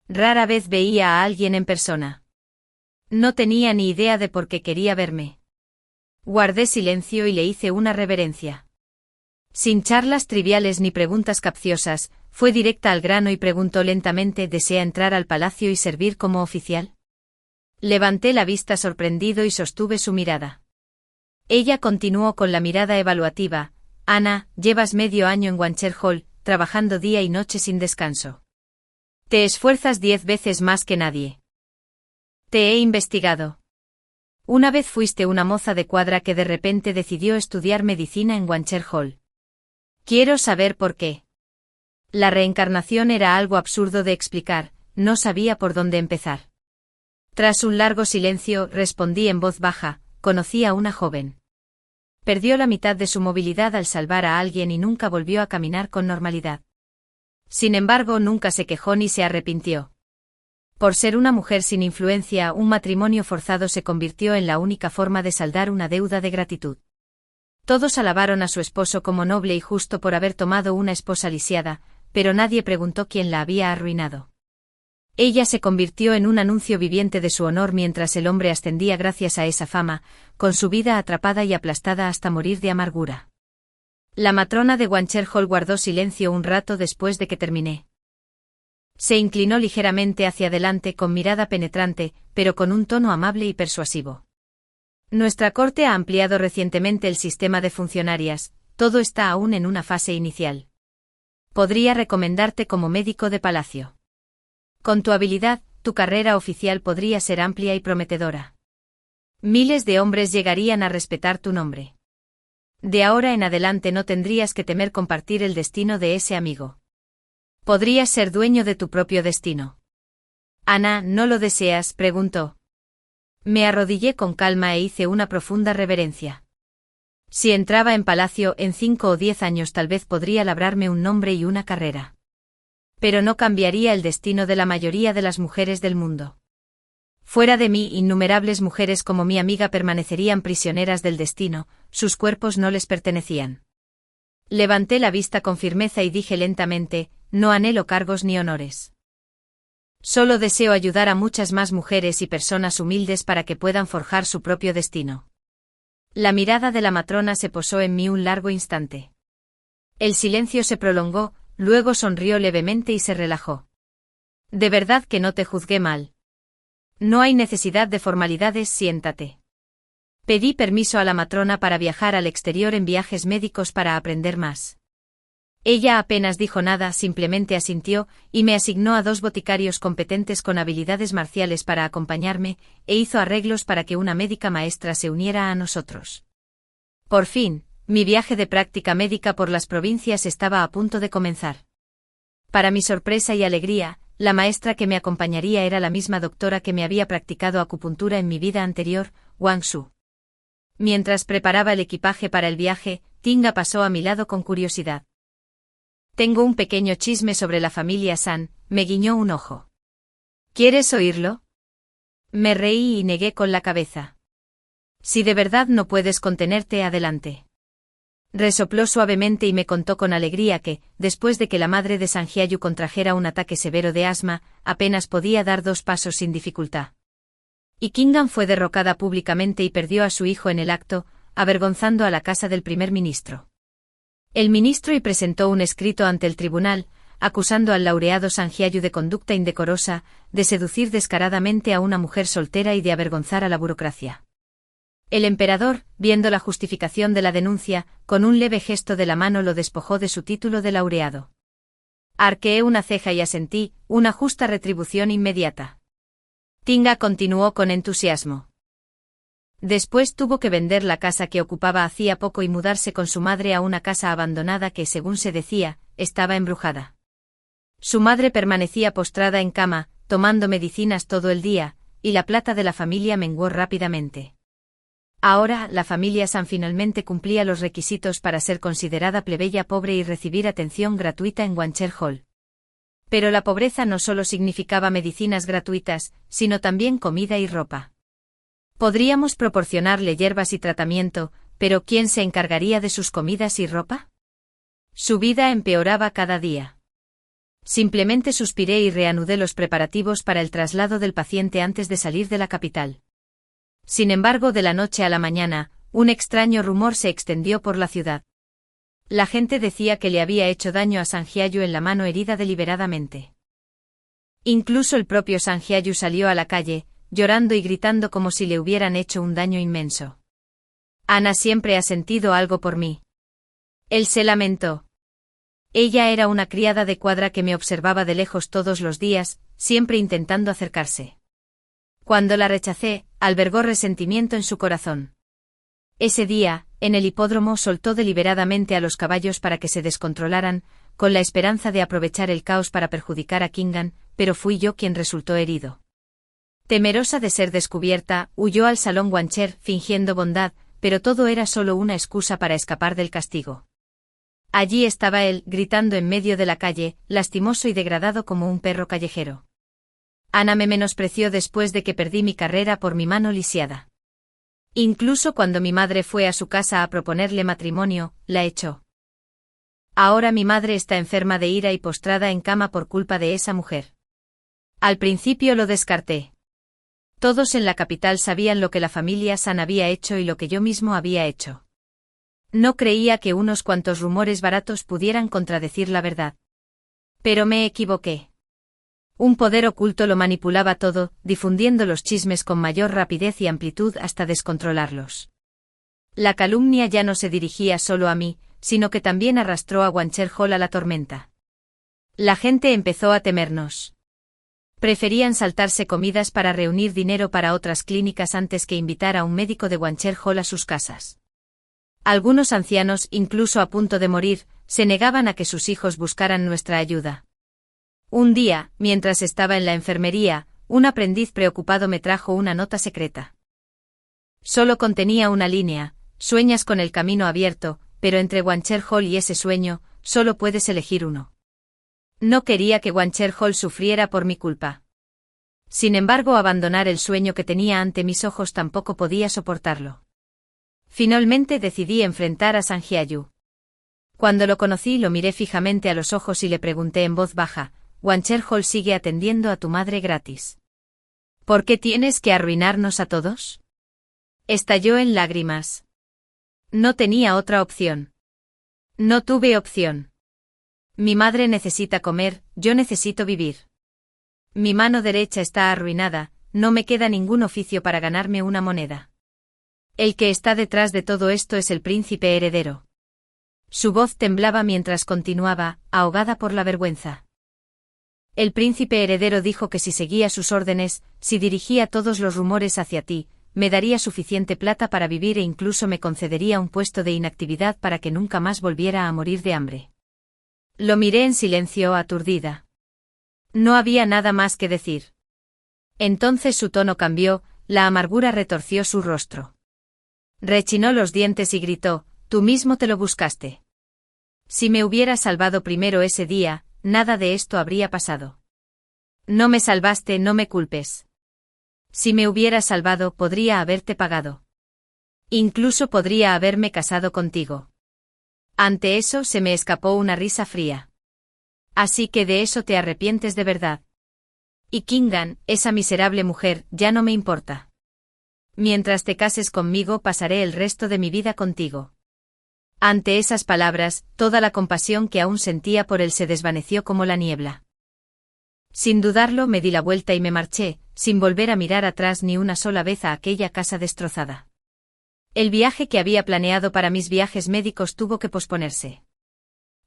Rara vez veía a alguien en persona. No tenía ni idea de por qué quería verme. Guardé silencio y le hice una reverencia. Sin charlas triviales ni preguntas capciosas, fue directa al grano y preguntó lentamente: ¿desea entrar al palacio y servir como oficial? Levanté la vista sorprendido y sostuve su mirada. Ella continuó con la mirada evaluativa: Ana, llevas medio año en Wancher Hall, trabajando día y noche sin descanso. Te esfuerzas 10 veces más que nadie. Te he investigado. Una vez fuiste una moza de cuadra que de repente decidió estudiar medicina en Wancher Hall. Quiero saber por qué. La reencarnación era algo absurdo de explicar, no sabía por dónde empezar. Tras un largo silencio, respondí en voz baja: conocí a una joven. Perdió la mitad de su movilidad al salvar a alguien y nunca volvió a caminar con normalidad. Sin embargo, nunca se quejó ni se arrepintió. Por ser una mujer sin influencia, un matrimonio forzado se convirtió en la única forma de saldar una deuda de gratitud. Todos alabaron a su esposo como noble y justo por haber tomado una esposa lisiada, pero nadie preguntó quién la había arruinado. Ella se convirtió en un anuncio viviente de su honor mientras el hombre ascendía gracias a esa fama, con su vida atrapada y aplastada hasta morir de amargura. La matrona de Wancher Hall guardó silencio un rato después de que terminé. Se inclinó ligeramente hacia adelante con mirada penetrante, pero con un tono amable y persuasivo. Nuestra corte ha ampliado recientemente el sistema de funcionarias, todo está aún en una fase inicial. Podría recomendarte como médico de palacio. Con tu habilidad, tu carrera oficial podría ser amplia y prometedora. Miles de hombres llegarían a respetar tu nombre. De ahora en adelante no tendrías que temer compartir el destino de ese amigo. Podrías ser dueño de tu propio destino. Ana, ¿no lo deseas?, preguntó. Me arrodillé con calma e hice una profunda reverencia. Si entraba en palacio, en 5 o 10 años tal vez podría labrarme un nombre y una carrera. Pero no cambiaría el destino de la mayoría de las mujeres del mundo. Fuera de mí, innumerables mujeres como mi amiga permanecerían prisioneras del destino, sus cuerpos no les pertenecían. Levanté la vista con firmeza y dije lentamente: no anhelo cargos ni honores. Solo deseo ayudar a muchas más mujeres y personas humildes para que puedan forjar su propio destino. La mirada de la matrona se posó en mí un largo instante. El silencio se prolongó, luego sonrió levemente y se relajó. De verdad que no te juzgué mal. No hay necesidad de formalidades, siéntate. Pedí permiso a la matrona para viajar al exterior en viajes médicos para aprender más. Ella apenas dijo nada, simplemente asintió, y me asignó a 2 boticarios competentes con habilidades marciales para acompañarme, e hizo arreglos para que una médica maestra se uniera a nosotros. Por fin, mi viaje de práctica médica por las provincias estaba a punto de comenzar. Para mi sorpresa y alegría, la maestra que me acompañaría era la misma doctora que me había practicado acupuntura en mi vida anterior, Wang Su. Mientras preparaba el equipaje para el viaje, Tinga pasó a mi lado con curiosidad. Tengo un pequeño chisme sobre la familia San, me guiñó un ojo. ¿Quieres oírlo? Me reí y negué con la cabeza. Si de verdad no puedes contenerte, adelante. Resopló suavemente y me contó con alegría que, después de que la madre de Sanjiayu contrajera un ataque severo de asma, apenas podía dar 2 pasos sin dificultad. Y Kingan fue derrocada públicamente y perdió a su hijo en el acto, avergonzando a la casa del primer ministro. El ministro y presentó un escrito ante el tribunal, acusando al laureado Sanjiayu de conducta indecorosa, de seducir descaradamente a una mujer soltera y de avergonzar a la burocracia. El emperador, viendo la justificación de la denuncia, con un leve gesto de la mano lo despojó de su título de laureado. Arqueé una ceja y asentí, una justa retribución inmediata. Tinga continuó con entusiasmo. Después tuvo que vender la casa que ocupaba hacía poco y mudarse con su madre a una casa abandonada que, según se decía, estaba embrujada. Su madre permanecía postrada en cama, tomando medicinas todo el día, y la plata de la familia menguó rápidamente. Ahora, la familia San finalmente cumplía los requisitos para ser considerada plebeya pobre y recibir atención gratuita en Wancher Hall. Pero la pobreza no solo significaba medicinas gratuitas, sino también comida y ropa. Podríamos proporcionarle hierbas y tratamiento, pero ¿quién se encargaría de sus comidas y ropa? Su vida empeoraba cada día. Simplemente suspiré y reanudé los preparativos para el traslado del paciente antes de salir de la capital. Sin embargo, de la noche a la mañana, un extraño rumor se extendió por la ciudad. La gente decía que le había hecho daño a Sanjiayu en la mano herida deliberadamente. Incluso el propio Sanjiayu salió a la calle, llorando y gritando como si le hubieran hecho un daño inmenso. Ana siempre ha sentido algo por mí. Él se lamentó. Ella era una criada de cuadra que me observaba de lejos todos los días, siempre intentando acercarse. Cuando la rechacé, albergó resentimiento en su corazón. Ese día, en el hipódromo soltó deliberadamente a los caballos para que se descontrolaran, con la esperanza de aprovechar el caos para perjudicar a Kingan, pero fui yo quien resultó herido. Temerosa de ser descubierta, huyó al salón Wancher, fingiendo bondad, pero todo era solo una excusa para escapar del castigo. Allí estaba él, gritando en medio de la calle, lastimoso y degradado como un perro callejero. Ana me menospreció después de que perdí mi carrera por mi mano lisiada. Incluso cuando mi madre fue a su casa a proponerle matrimonio, la echó. Ahora mi madre está enferma de ira y postrada en cama por culpa de esa mujer. Al principio lo descarté. Todos en la capital sabían lo que la familia San había hecho y lo que yo mismo había hecho. No creía que unos cuantos rumores baratos pudieran contradecir la verdad. Pero me equivoqué. Un poder oculto lo manipulaba todo, difundiendo los chismes con mayor rapidez y amplitud hasta descontrolarlos. La calumnia ya no se dirigía solo a mí, sino que también arrastró a Wancher Hall a la tormenta. La gente empezó a temernos. Preferían saltarse comidas para reunir dinero para otras clínicas antes que invitar a un médico de Wancher Hall a sus casas. Algunos ancianos, incluso a punto de morir, se negaban a que sus hijos buscaran nuestra ayuda. Un día, mientras estaba en la enfermería, un aprendiz preocupado me trajo una nota secreta. Solo contenía una línea: sueñas con el camino abierto, pero entre Wancher Hall y ese sueño, solo puedes elegir uno. No quería que Wancher Hall sufriera por mi culpa. Sin embargo, abandonar el sueño que tenía ante mis ojos tampoco podía soportarlo. Finalmente decidí enfrentar a Sanjiayu. Cuando lo conocí, lo miré fijamente a los ojos y le pregunté en voz baja: Wancher Hall sigue atendiendo a tu madre gratis. ¿Por qué tienes que arruinarnos a todos? Estalló en lágrimas. No tenía otra opción. No tuve opción. Mi madre necesita comer, yo necesito vivir. Mi mano derecha está arruinada, no me queda ningún oficio para ganarme una moneda. El que está detrás de todo esto es el príncipe heredero. Su voz temblaba mientras continuaba, ahogada por la vergüenza. El príncipe heredero dijo que si seguía sus órdenes, si dirigía todos los rumores hacia ti, me daría suficiente plata para vivir e incluso me concedería un puesto de inactividad para que nunca más volviera a morir de hambre. Lo miré en silencio, aturdida. No había nada más que decir. Entonces su tono cambió, la amargura retorció su rostro. Rechinó los dientes y gritó: tú mismo te lo buscaste. Si me hubieras salvado primero ese día, nada de esto habría pasado. No me salvaste, no me culpes. Si me hubieras salvado, podría haberte pagado. Incluso podría haberme casado contigo. Ante eso se me escapó una risa fría. Así que de eso te arrepientes de verdad. Y Kingan, esa miserable mujer, ya no me importa. Mientras te cases conmigo, pasaré el resto de mi vida contigo. Ante esas palabras, toda la compasión que aún sentía por él se desvaneció como la niebla. Sin dudarlo, me di la vuelta y me marché, sin volver a mirar atrás ni una sola vez a aquella casa destrozada. El viaje que había planeado para mis viajes médicos tuvo que posponerse.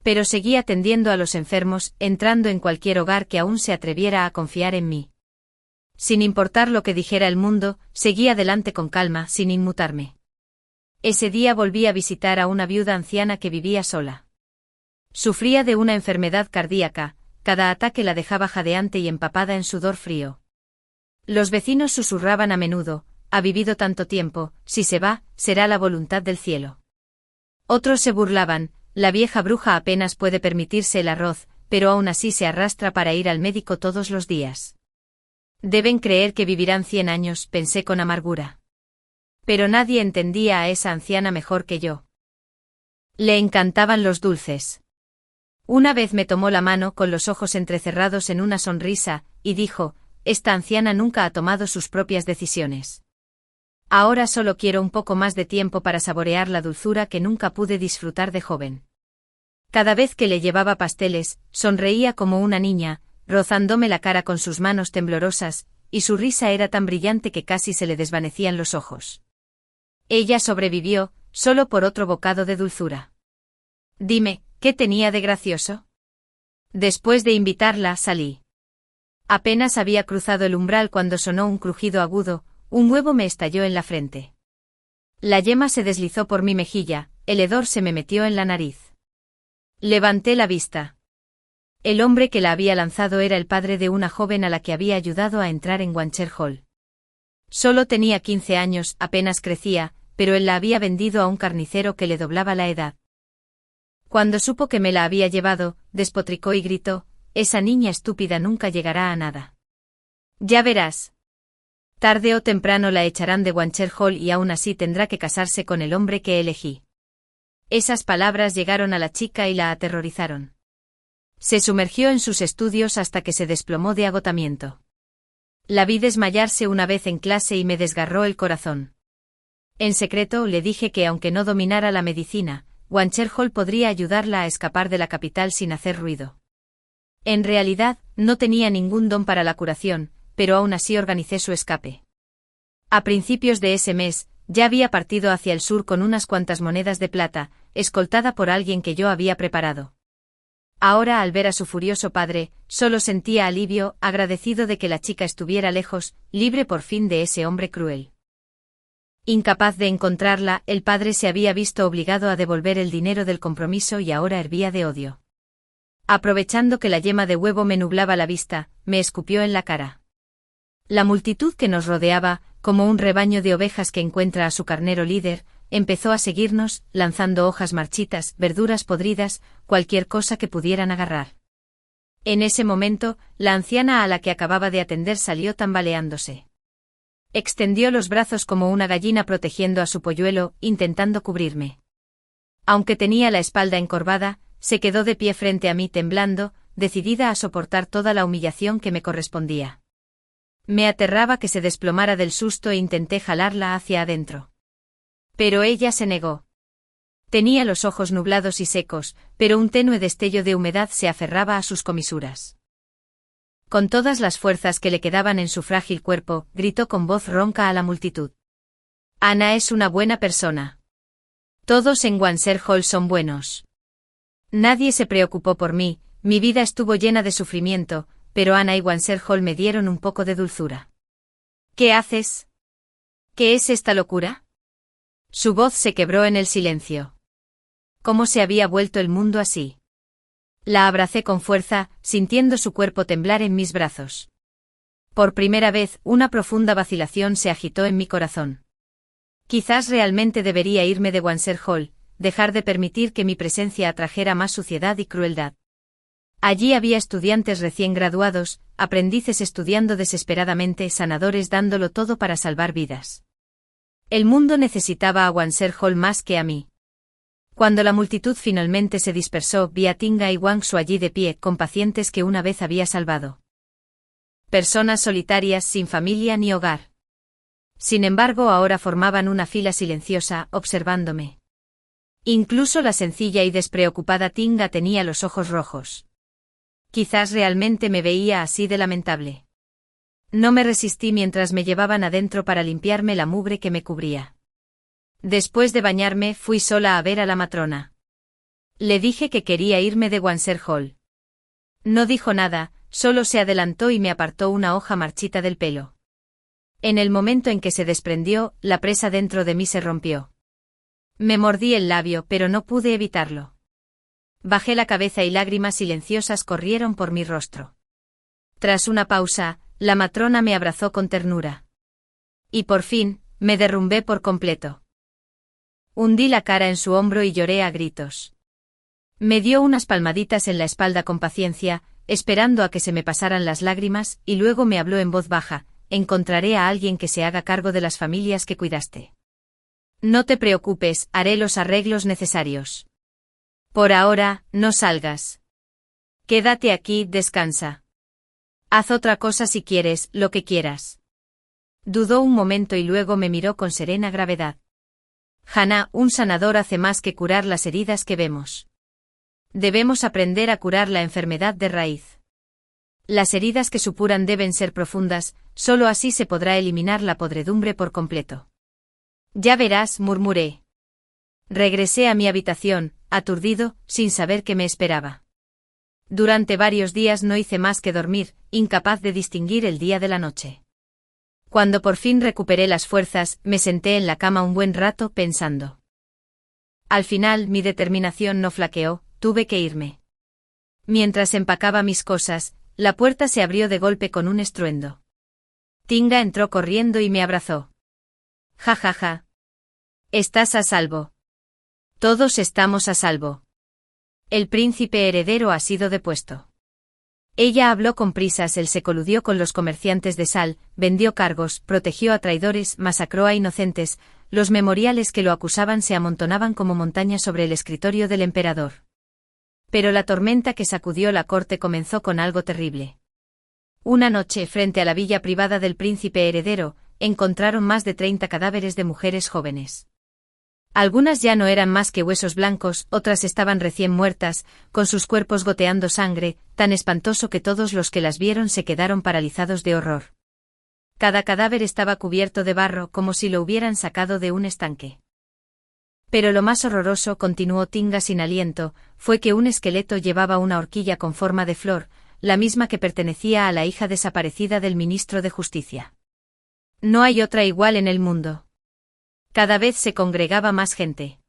Pero seguí atendiendo a los enfermos, entrando en cualquier hogar que aún se atreviera a confiar en mí. Sin importar lo que dijera el mundo, seguí adelante con calma, sin inmutarme. Ese día volví a visitar a una viuda anciana que vivía sola. Sufría de una enfermedad cardíaca, cada ataque la dejaba jadeante y empapada en sudor frío. Los vecinos susurraban a menudo: ha vivido tanto tiempo, si se va, será la voluntad del cielo. Otros se burlaban, la vieja bruja apenas puede permitirse el arroz, pero aún así se arrastra para ir al médico todos los días. Deben creer que vivirán 100 años, pensé con amargura. Pero nadie entendía a esa anciana mejor que yo. Le encantaban los dulces. Una vez me tomó la mano con los ojos entrecerrados en una sonrisa, y dijo, esta anciana nunca ha tomado sus propias decisiones. Ahora solo quiero un poco más de tiempo para saborear la dulzura que nunca pude disfrutar de joven. Cada vez que le llevaba pasteles, sonreía como una niña, rozándome la cara con sus manos temblorosas, y su risa era tan brillante que casi se le desvanecían los ojos. Ella sobrevivió, solo por otro bocado de dulzura. Dime, ¿qué tenía de gracioso? Después de invitarla, salí. Apenas había cruzado el umbral cuando sonó un crujido agudo, un huevo me estalló en la frente. La yema se deslizó por mi mejilla, el hedor se me metió en la nariz. Levanté la vista. El hombre que la había lanzado era el padre de una joven a la que había ayudado a entrar en Wancher Hall. Solo tenía 15 años, apenas crecía, pero él la había vendido a un carnicero que le doblaba la edad. Cuando supo que me la había llevado, despotricó y gritó, esa niña estúpida nunca llegará a nada. Ya verás. Tarde o temprano la echarán de Wancher Hall y aún así tendrá que casarse con el hombre que elegí. Esas palabras llegaron a la chica y la aterrorizaron. Se sumergió en sus estudios hasta que se desplomó de agotamiento. La vi desmayarse una vez en clase y me desgarró el corazón. En secreto le dije que aunque no dominara la medicina, Wancher Hall podría ayudarla a escapar de la capital sin hacer ruido. En realidad, no tenía ningún don para la curación, pero aún así organicé su escape. A principios de ese mes, ya había partido hacia el sur con unas cuantas monedas de plata, escoltada por alguien que yo había preparado. Ahora al ver a su furioso padre, solo sentía alivio, agradecido de que la chica estuviera lejos, libre por fin de ese hombre cruel. Incapaz de encontrarla, el padre se había visto obligado a devolver el dinero del compromiso y ahora hervía de odio. Aprovechando que la yema de huevo me nublaba la vista, me escupió en la cara. La multitud que nos rodeaba, como un rebaño de ovejas que encuentra a su carnero líder, empezó a seguirnos, lanzando hojas marchitas, verduras podridas, cualquier cosa que pudieran agarrar. En ese momento, la anciana a la que acababa de atender salió tambaleándose. Extendió los brazos como una gallina protegiendo a su polluelo, intentando cubrirme. Aunque tenía la espalda encorvada, se quedó de pie frente a mí temblando, decidida a soportar toda la humillación que me correspondía. Me aterraba que se desplomara del susto e intenté jalarla hacia adentro. Pero ella se negó. Tenía los ojos nublados y secos, pero un tenue destello de humedad se aferraba a sus comisuras. Con todas las fuerzas que le quedaban en su frágil cuerpo, gritó con voz ronca a la multitud. Ana es una buena persona. Todos en Wancher Hall son buenos. Nadie se preocupó por mí, mi vida estuvo llena de sufrimiento, pero Ana y Wancher Hall me dieron un poco de dulzura. ¿Qué haces? ¿Qué es esta locura? Su voz se quebró en el silencio. ¿Cómo se había vuelto el mundo así? La abracé con fuerza, sintiendo su cuerpo temblar en mis brazos. Por primera vez, una profunda vacilación se agitó en mi corazón. Quizás realmente debería irme de Wancher Hall, dejar de permitir que mi presencia atrajera más suciedad y crueldad. Allí había estudiantes recién graduados, aprendices estudiando desesperadamente, sanadores dándolo todo para salvar vidas. El mundo necesitaba a Wancher Hall más que a mí. Cuando la multitud finalmente se dispersó, vi a Tinga y Wang Su allí de pie, con pacientes que una vez había salvado. Personas solitarias sin familia ni hogar. Sin embargo, ahora formaban una fila silenciosa, observándome. Incluso la sencilla y despreocupada Tinga tenía los ojos rojos. Quizás realmente me veía así de lamentable. No me resistí mientras me llevaban adentro para limpiarme la mugre que me cubría. Después de bañarme, fui sola a ver a la matrona. Le dije que quería irme de Wancher Hall. No dijo nada, solo se adelantó y me apartó una hoja marchita del pelo. En el momento en que se desprendió, la presa dentro de mí se rompió. Me mordí el labio, pero no pude evitarlo. Bajé la cabeza y lágrimas silenciosas corrieron por mi rostro. Tras una pausa, la matrona me abrazó con ternura. Y por fin, me derrumbé por completo. Hundí la cara en su hombro y lloré a gritos. Me dio unas palmaditas en la espalda con paciencia, esperando a que se me pasaran las lágrimas, y luego me habló en voz baja: encontraré a alguien que se haga cargo de las familias que cuidaste. No te preocupes, haré los arreglos necesarios. Por ahora, no salgas. Quédate aquí, descansa. Haz otra cosa si quieres, lo que quieras. Dudó un momento y luego me miró con serena gravedad. Hannah, un sanador hace más que curar las heridas que vemos. Debemos aprender a curar la enfermedad de raíz. Las heridas que supuran deben ser profundas, solo así se podrá eliminar la podredumbre por completo. Ya verás, murmuré. Regresé a mi habitación, aturdido, sin saber qué me esperaba. Durante varios días no hice más que dormir, incapaz de distinguir el día de la noche. Cuando por fin recuperé las fuerzas, me senté en la cama un buen rato pensando. Al final mi determinación no flaqueó, tuve que irme. Mientras empacaba mis cosas, la puerta se abrió de golpe con un estruendo. Tinga entró corriendo y me abrazó. Ja ja ja. Estás a salvo. Todos estamos a salvo. El príncipe heredero ha sido depuesto. Ella habló con prisas, él se coludió con los comerciantes de sal, vendió cargos, protegió a traidores, masacró a inocentes, los memoriales que lo acusaban se amontonaban como montañas sobre el escritorio del emperador. Pero la tormenta que sacudió la corte comenzó con algo terrible. Una noche, frente a la villa privada del príncipe heredero, encontraron más de 30 cadáveres de mujeres jóvenes. Algunas ya no eran más que huesos blancos, otras estaban recién muertas, con sus cuerpos goteando sangre, tan espantoso que todos los que las vieron se quedaron paralizados de horror. Cada cadáver estaba cubierto de barro, como si lo hubieran sacado de un estanque. Pero lo más horroroso, continuó Tinga sin aliento, fue que un esqueleto llevaba una horquilla con forma de flor, la misma que pertenecía a la hija desaparecida del ministro de Justicia. No hay otra igual en el mundo. Cada vez se congregaba más gente.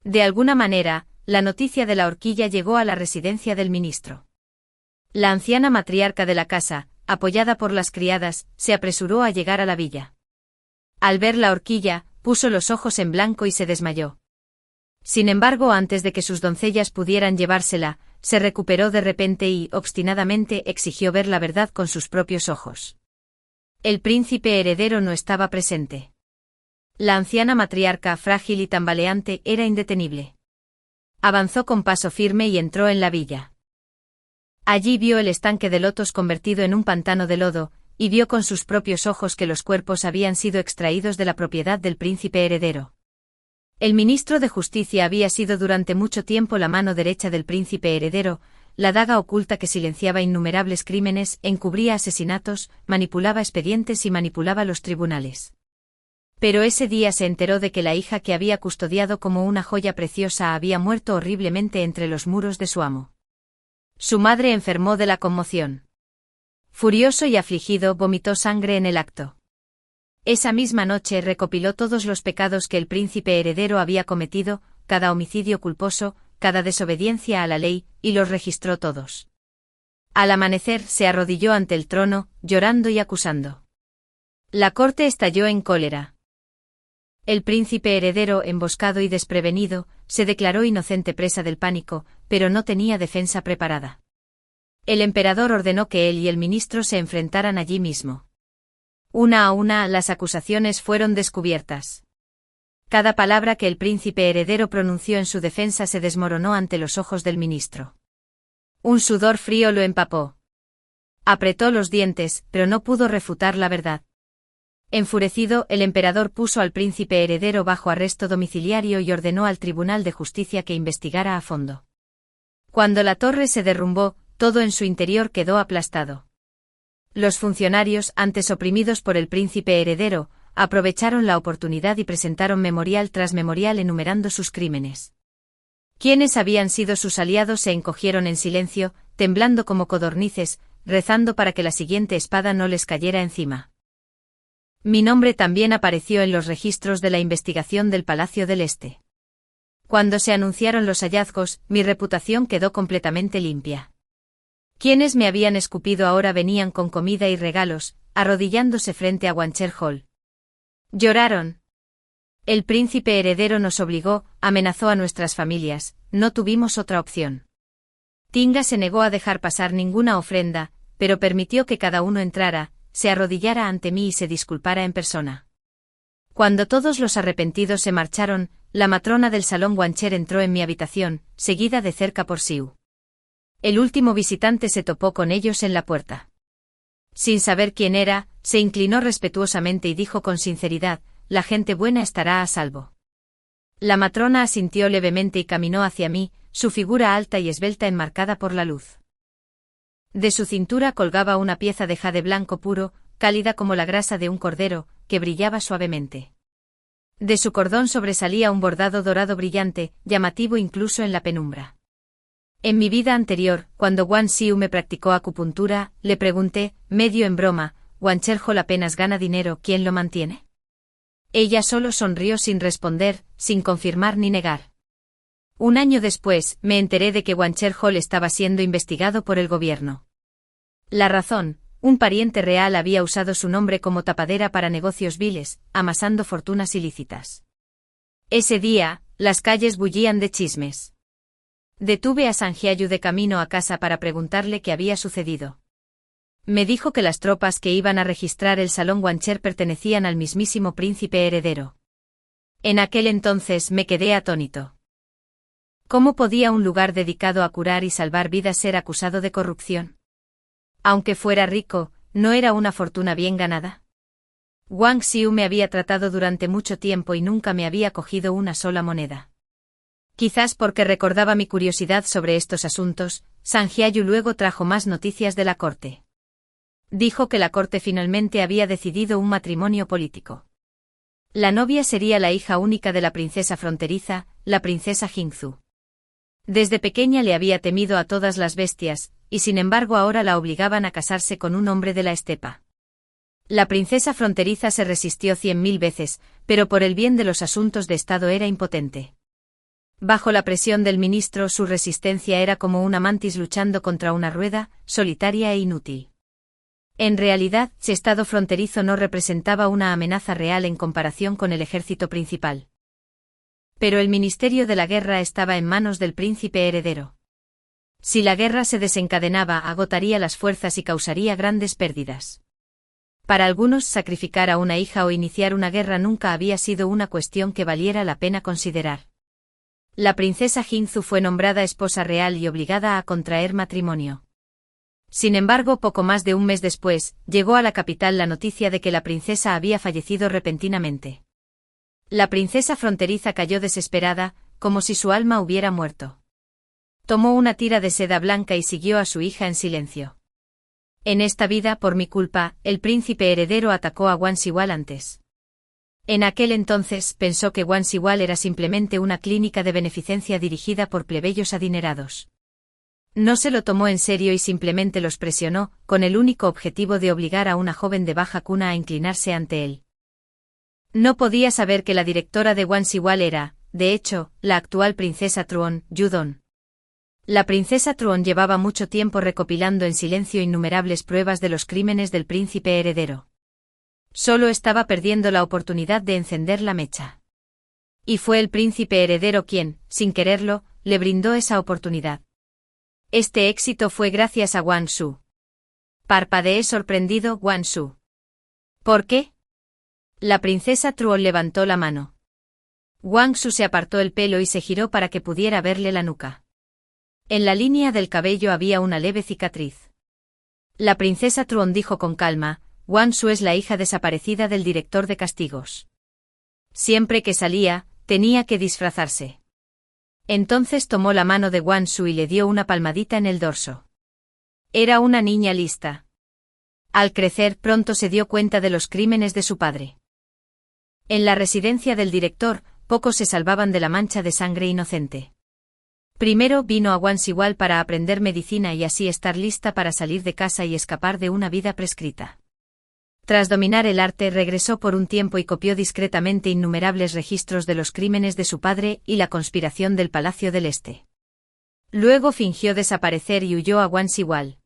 De alguna manera, la noticia de la horquilla llegó a la residencia del ministro. La anciana matriarca de la casa, apoyada por las criadas, se apresuró a llegar a la villa. Al ver la horquilla, puso los ojos en blanco y se desmayó. Sin embargo, antes de que sus doncellas pudieran llevársela, se recuperó de repente y, obstinadamente, exigió ver la verdad con sus propios ojos. El príncipe heredero no estaba presente. La anciana matriarca, frágil y tambaleante, era indetenible. Avanzó con paso firme y entró en la villa. Allí vio el estanque de lotos convertido en un pantano de lodo, y vio con sus propios ojos que los cuerpos habían sido extraídos de la propiedad del príncipe heredero. El ministro de Justicia había sido durante mucho tiempo la mano derecha del príncipe heredero, la daga oculta que silenciaba innumerables crímenes, encubría asesinatos, manipulaba expedientes y manipulaba los tribunales. Pero ese día se enteró de que la hija que había custodiado como una joya preciosa había muerto horriblemente entre los muros de su amo. Su madre enfermó de la conmoción. Furioso y afligido, vomitó sangre en el acto. Esa misma noche recopiló todos los pecados que el príncipe heredero había cometido, cada homicidio culposo, cada desobediencia a la ley, y los registró todos. Al amanecer se arrodilló ante el trono, llorando y acusando. La corte estalló en cólera. El príncipe heredero, emboscado y desprevenido, se declaró inocente presa del pánico, pero no tenía defensa preparada. El emperador ordenó que él y el ministro se enfrentaran allí mismo. Una a una, las acusaciones fueron descubiertas. Cada palabra que el príncipe heredero pronunció en su defensa se desmoronó ante los ojos del ministro. Un sudor frío lo empapó. Apretó los dientes, pero no pudo refutar la verdad. Enfurecido, el emperador puso al príncipe heredero bajo arresto domiciliario y ordenó al Tribunal de Justicia que investigara a fondo. Cuando la torre se derrumbó, todo en su interior quedó aplastado. Los funcionarios, antes oprimidos por el príncipe heredero, aprovecharon la oportunidad y presentaron memorial tras memorial enumerando sus crímenes. Quienes habían sido sus aliados se encogieron en silencio, temblando como codornices, rezando para que la siguiente espada no les cayera encima. Mi nombre también apareció en los registros de la investigación del Palacio del Este. Cuando se anunciaron los hallazgos, mi reputación quedó completamente limpia. Quienes me habían escupido ahora venían con comida y regalos, arrodillándose frente a Wancher Hall. Lloraron. El príncipe heredero nos obligó, amenazó a nuestras familias, no tuvimos otra opción. Tinga se negó a dejar pasar ninguna ofrenda, pero permitió que cada uno entrara, se arrodillara ante mí y se disculpara en persona. Cuando todos los arrepentidos se marcharon, la matrona del salón Wancher entró en mi habitación, seguida de cerca por Siu. El último visitante se topó con ellos en la puerta. Sin saber quién era, se inclinó respetuosamente y dijo con sinceridad: la gente buena estará a salvo. La matrona asintió levemente y caminó hacia mí, su figura alta y esbelta enmarcada por la luz. De su cintura colgaba una pieza de jade blanco puro, cálida como la grasa de un cordero, que brillaba suavemente. De su cordón sobresalía un bordado dorado brillante, llamativo incluso en la penumbra. En mi vida anterior, cuando Wan Xiu me practicó acupuntura, le pregunté, medio en broma: Wancher Hall apenas gana dinero, ¿quién lo mantiene? Ella solo sonrió sin responder, sin confirmar ni negar. Un año después, me enteré de que Wancher Hall estaba siendo investigado por el gobierno. La razón: un pariente real había usado su nombre como tapadera para negocios viles, amasando fortunas ilícitas. Ese día, las calles bullían de chismes. Detuve a Sanjiayu de camino a casa para preguntarle qué había sucedido. Me dijo que las tropas que iban a registrar el salón Wancher pertenecían al mismísimo príncipe heredero. En aquel entonces me quedé atónito. ¿Cómo podía un lugar dedicado a curar y salvar vidas ser acusado de corrupción? Aunque fuera rico, ¿no era una fortuna bien ganada? Wang Xiu me había tratado durante mucho tiempo y nunca me había cogido una sola moneda. Quizás porque recordaba mi curiosidad sobre estos asuntos, Sanjiayu luego trajo más noticias de la corte. Dijo que la corte finalmente había decidido un matrimonio político. La novia sería la hija única de la princesa fronteriza, la princesa Jingzhu. Desde pequeña le había temido a todas las bestias, y sin embargo ahora la obligaban a casarse con un hombre de la estepa. La princesa fronteriza se resistió 100.000 veces, pero por el bien de los asuntos de Estado era impotente. Bajo la presión del ministro su resistencia era como una mantis luchando contra una rueda, solitaria e inútil. En realidad, su estado fronterizo no representaba una amenaza real en comparación con el ejército principal. Pero el ministerio de la guerra estaba en manos del príncipe heredero. Si la guerra se desencadenaba, agotaría las fuerzas y causaría grandes pérdidas. Para algunos, sacrificar a una hija o iniciar una guerra nunca había sido una cuestión que valiera la pena considerar. La princesa Jingzhu fue nombrada esposa real y obligada a contraer matrimonio. Sin embargo, poco más de un mes después, llegó a la capital la noticia de que la princesa había fallecido repentinamente. La princesa fronteriza cayó desesperada, como si su alma hubiera muerto. Tomó una tira de seda blanca y siguió a su hija en silencio. En esta vida, por mi culpa, el príncipe heredero atacó a Wan Siwal antes. En aquel entonces pensó que Wan Siwal era simplemente una clínica de beneficencia dirigida por plebeyos adinerados. No se lo tomó en serio y simplemente los presionó, con el único objetivo de obligar a una joven de baja cuna a inclinarse ante él. No podía saber que la directora de Wan Siwal era, de hecho, la actual princesa Truon, Yudon. La princesa Truon llevaba mucho tiempo recopilando en silencio innumerables pruebas de los crímenes del príncipe heredero. Solo estaba perdiendo la oportunidad de encender la mecha. Y fue el príncipe heredero quien, sin quererlo, le brindó esa oportunidad. Este éxito fue gracias a Wan Shu. Parpadeé sorprendido. Wan Shu. ¿Por qué? La princesa Truon levantó la mano. Wang Shu se apartó el pelo y se giró para que pudiera verle la nuca. En la línea del cabello había una leve cicatriz. La princesa Truon dijo con calma: Wang Shu es la hija desaparecida del director de castigos. Siempre que salía, tenía que disfrazarse. Entonces tomó la mano de Wan Shu y le dio una palmadita en el dorso. Era una niña lista. Al crecer pronto se dio cuenta de los crímenes de su padre. En la residencia del director, pocos se salvaban de la mancha de sangre inocente. Primero vino a Wan Siwal para aprender medicina y así estar lista para salir de casa y escapar de una vida prescrita. Tras dominar el arte regresó por un tiempo y copió discretamente innumerables registros de los crímenes de su padre y la conspiración del Palacio del Este. Luego fingió desaparecer y huyó a Wan Siwal.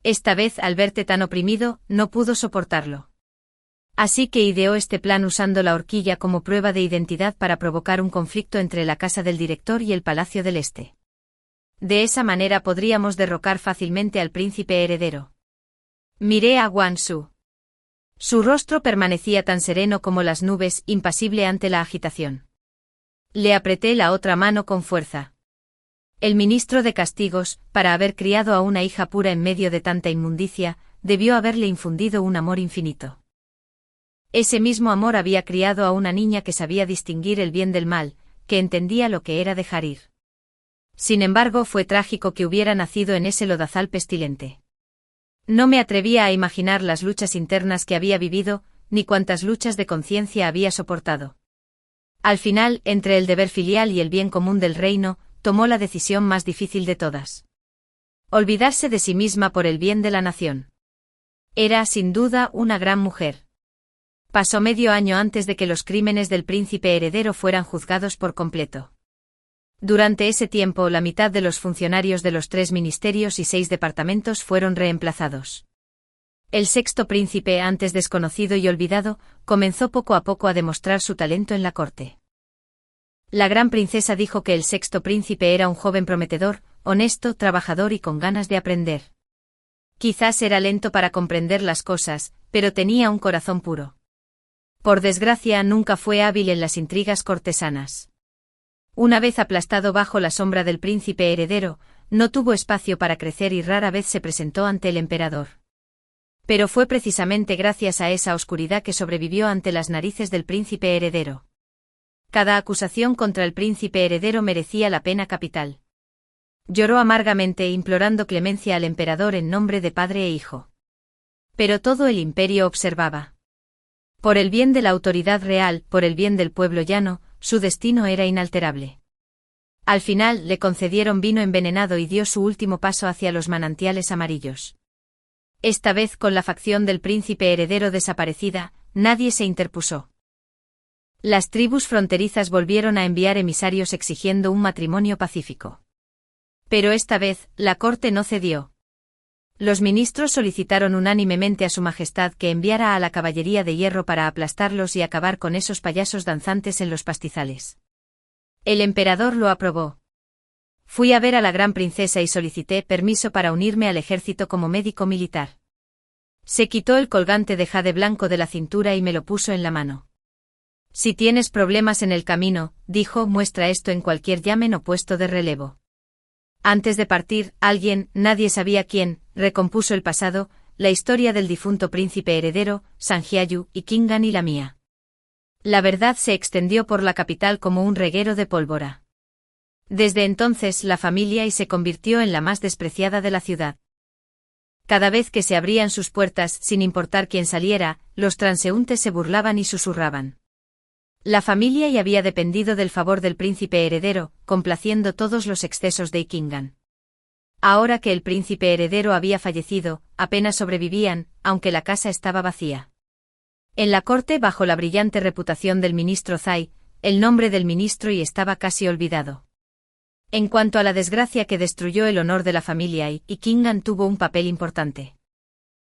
Esta vez, al verte tan oprimido, no pudo soportarlo. Así que ideó este plan usando la horquilla como prueba de identidad para provocar un conflicto entre la casa del director y el Palacio del Este. De esa manera podríamos derrocar fácilmente al príncipe heredero. Miré a Guan Su. Su rostro permanecía tan sereno como las nubes, impasible ante la agitación. Le apreté la otra mano con fuerza. El ministro de Castigos, para haber criado a una hija pura en medio de tanta inmundicia, debió haberle infundido un amor infinito. Ese mismo amor había criado a una niña que sabía distinguir el bien del mal, que entendía lo que era dejar ir. Sin embargo, fue trágico que hubiera nacido en ese lodazal pestilente. No me atrevía a imaginar las luchas internas que había vivido, ni cuántas luchas de conciencia había soportado. Al final, entre el deber filial y el bien común del reino, tomó la decisión más difícil de todas. Olvidarse de sí misma por el bien de la nación. Era, sin duda, una gran mujer. Pasó medio año antes de que los crímenes del príncipe heredero fueran juzgados por completo. Durante ese tiempo, la mitad de los funcionarios de los 3 ministerios y 6 departamentos fueron reemplazados. El sexto príncipe, antes desconocido y olvidado, comenzó poco a poco a demostrar su talento en la corte. La gran princesa dijo que el sexto príncipe era un joven prometedor, honesto, trabajador y con ganas de aprender. Quizás era lento para comprender las cosas, pero tenía un corazón puro. Por desgracia, nunca fue hábil en las intrigas cortesanas. Una vez aplastado bajo la sombra del príncipe heredero, no tuvo espacio para crecer y rara vez se presentó ante el emperador. Pero fue precisamente gracias a esa oscuridad que sobrevivió ante las narices del príncipe heredero. Cada acusación contra el príncipe heredero merecía la pena capital. Lloró amargamente implorando clemencia al emperador en nombre de padre e hijo. Pero todo el imperio observaba. Por el bien de la autoridad real, por el bien del pueblo llano, su destino era inalterable. Al final le concedieron vino envenenado y dio su último paso hacia los manantiales amarillos. Esta vez con la facción del príncipe heredero desaparecida, nadie se interpuso. Las tribus fronterizas volvieron a enviar emisarios exigiendo un matrimonio pacífico. Pero esta vez, la corte no cedió. Los ministros solicitaron unánimemente a su majestad que enviara a la caballería de hierro para aplastarlos y acabar con esos payasos danzantes en los pastizales. El emperador lo aprobó. Fui a ver a la gran princesa y solicité permiso para unirme al ejército como médico militar. Se quitó el colgante de jade blanco de la cintura y me lo puso en la mano. Si tienes problemas en el camino, dijo, muestra esto en cualquier yamen o puesto de relevo. Antes de partir, alguien, nadie sabía quién, recompuso el pasado, la historia del difunto príncipe heredero, Sanjiayu, y Kingan y la mía. La verdad se extendió por la capital como un reguero de pólvora. Desde entonces la familia y se convirtió en la más despreciada de la ciudad. Cada vez que se abrían sus puertas, sin importar quién saliera, los transeúntes se burlaban y susurraban. La familia y había dependido del favor del príncipe heredero, complaciendo todos los excesos de Ikingan. Ahora que el príncipe heredero había fallecido, apenas sobrevivían, aunque la casa estaba vacía. En la corte, bajo la brillante reputación del ministro Zai, el nombre del ministro y estaba casi olvidado. En cuanto a la desgracia que destruyó el honor de la familia Ikingan tuvo un papel importante.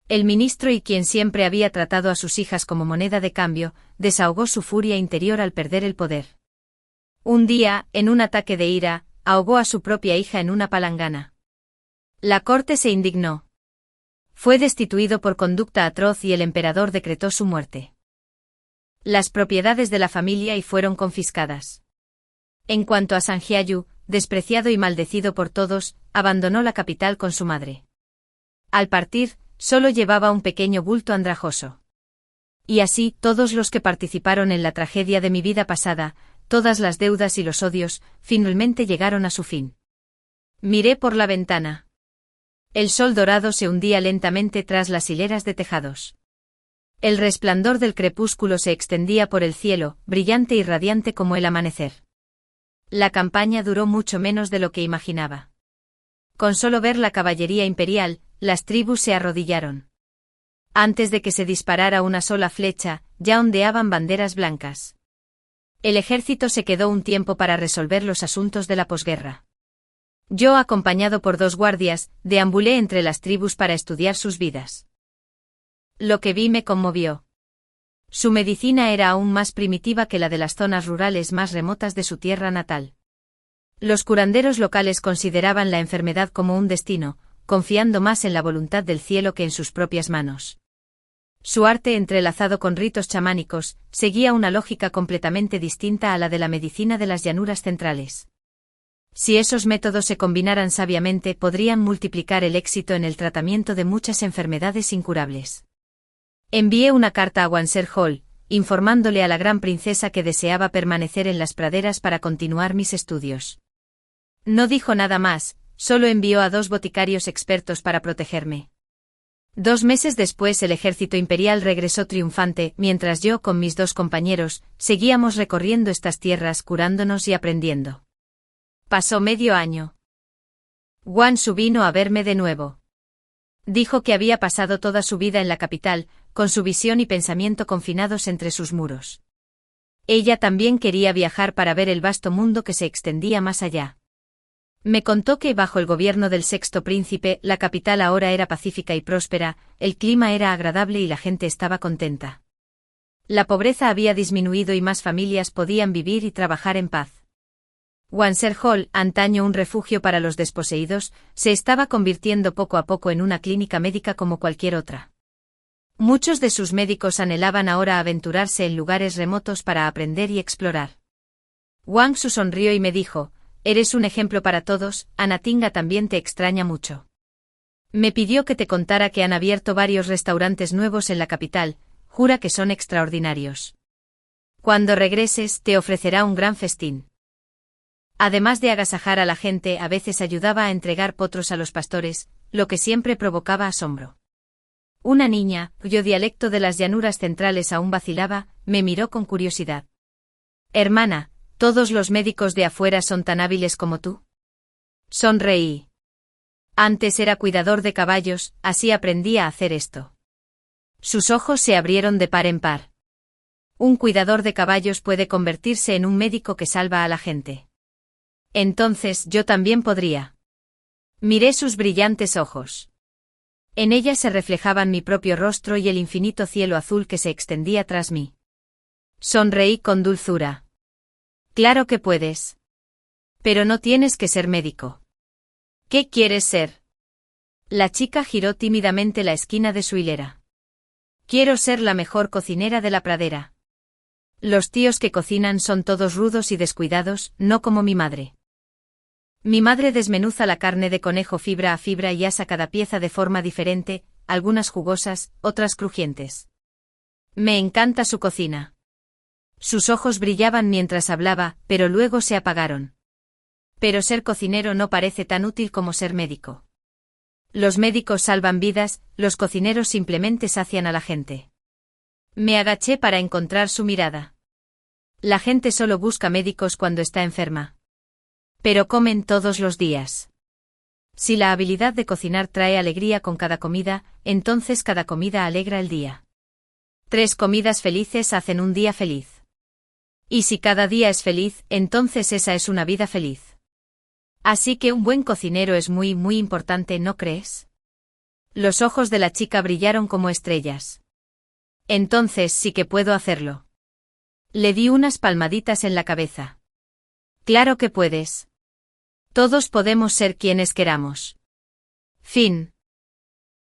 El ministro y quien siempre había tratado a sus hijas como moneda de cambio, desahogó su furia interior al perder el poder. Un día, en un ataque de ira, ahogó a su propia hija en una palangana. La corte se indignó. Fue destituido por conducta atroz y el emperador decretó su muerte. Las propiedades de la familia fueron confiscadas. En cuanto a Sanjiayu, despreciado y maldecido por todos, abandonó la capital con su madre. Al partir, solo llevaba un pequeño bulto andrajoso. Y así, todos los que participaron en la tragedia de mi vida pasada, todas las deudas y los odios, finalmente llegaron a su fin. Miré por la ventana. El sol dorado se hundía lentamente tras las hileras de tejados. El resplandor del crepúsculo se extendía por el cielo, brillante y radiante como el amanecer. La campaña duró mucho menos de lo que imaginaba. Con solo ver la caballería imperial, las tribus se arrodillaron. Antes de que se disparara una sola flecha, ya ondeaban banderas blancas. El ejército se quedó un tiempo para resolver los asuntos de la posguerra. Yo, acompañado por 2 guardias, deambulé entre las tribus para estudiar sus vidas. Lo que vi me conmovió. Su medicina era aún más primitiva que la de las zonas rurales más remotas de su tierra natal. Los curanderos locales consideraban la enfermedad como un destino, confiando más en la voluntad del cielo que en sus propias manos. Su arte, entrelazado con ritos chamánicos, seguía una lógica completamente distinta a la de la medicina de las llanuras centrales. Si esos métodos se combinaran sabiamente, podrían multiplicar el éxito en el tratamiento de muchas enfermedades incurables. Envié una carta a Wanser Hall, informándole a la gran princesa que deseaba permanecer en las praderas para continuar mis estudios. No dijo nada más, solo envió a 2 boticarios expertos para protegerme. 2 meses después el ejército imperial regresó triunfante, mientras yo con mis 2 compañeros, seguíamos recorriendo estas tierras curándonos y aprendiendo. Pasó medio año. Wan Su vino a verme de nuevo. Dijo que había pasado toda su vida en la capital, con su visión y pensamiento confinados entre sus muros. Ella también quería viajar para ver el vasto mundo que se extendía más allá. Me contó que bajo el gobierno del sexto príncipe, la capital ahora era pacífica y próspera, el clima era agradable y la gente estaba contenta. La pobreza había disminuido y más familias podían vivir y trabajar en paz. Wanser Hall, antaño un refugio para los desposeídos, se estaba convirtiendo poco a poco en una clínica médica como cualquier otra. Muchos de sus médicos anhelaban ahora aventurarse en lugares remotos para aprender y explorar. Wang Su sonrió y me dijo: «Eres un ejemplo para todos, Anatinga también te extraña mucho». Me pidió que te contara que han abierto varios restaurantes nuevos en la capital, jura que son extraordinarios. Cuando regreses, te ofrecerá un gran festín. Además de agasajar a la gente, a veces ayudaba a entregar potros a los pastores, lo que siempre provocaba asombro. Una niña, cuyo dialecto de las llanuras centrales aún vacilaba, me miró con curiosidad. «Hermana, ¿todos los médicos de afuera son tan hábiles como tú?». Sonreí. Antes era cuidador de caballos, así aprendí a hacer esto. Sus ojos se abrieron de par en par. Un cuidador de caballos puede convertirse en un médico que salva a la gente. Entonces yo también podría. Miré sus brillantes ojos. En ellas se reflejaban mi propio rostro y el infinito cielo azul que se extendía tras mí. Sonreí con dulzura. Claro que puedes. Pero no tienes que ser médico. ¿Qué quieres ser? La chica giró tímidamente la esquina de su hilera. Quiero ser la mejor cocinera de la pradera. Los tíos que cocinan son todos rudos y descuidados, no como mi madre. Mi madre desmenuza la carne de conejo fibra a fibra y asa cada pieza de forma diferente, algunas jugosas, otras crujientes. Me encanta su cocina. Sus ojos brillaban mientras hablaba, pero luego se apagaron. Pero ser cocinero no parece tan útil como ser médico. Los médicos salvan vidas, los cocineros simplemente sacian a la gente. Me agaché para encontrar su mirada. La gente solo busca médicos cuando está enferma. Pero comen todos los días. Si la habilidad de cocinar trae alegría con cada comida, entonces cada comida alegra el día. 3 comidas felices hacen un día feliz. Y si cada día es feliz, entonces esa es una vida feliz. Así que un buen cocinero es muy, muy importante, ¿no crees? Los ojos de la chica brillaron como estrellas. Entonces sí que puedo hacerlo. Le di unas palmaditas en la cabeza. Claro que puedes. Todos podemos ser quienes queramos. Fin.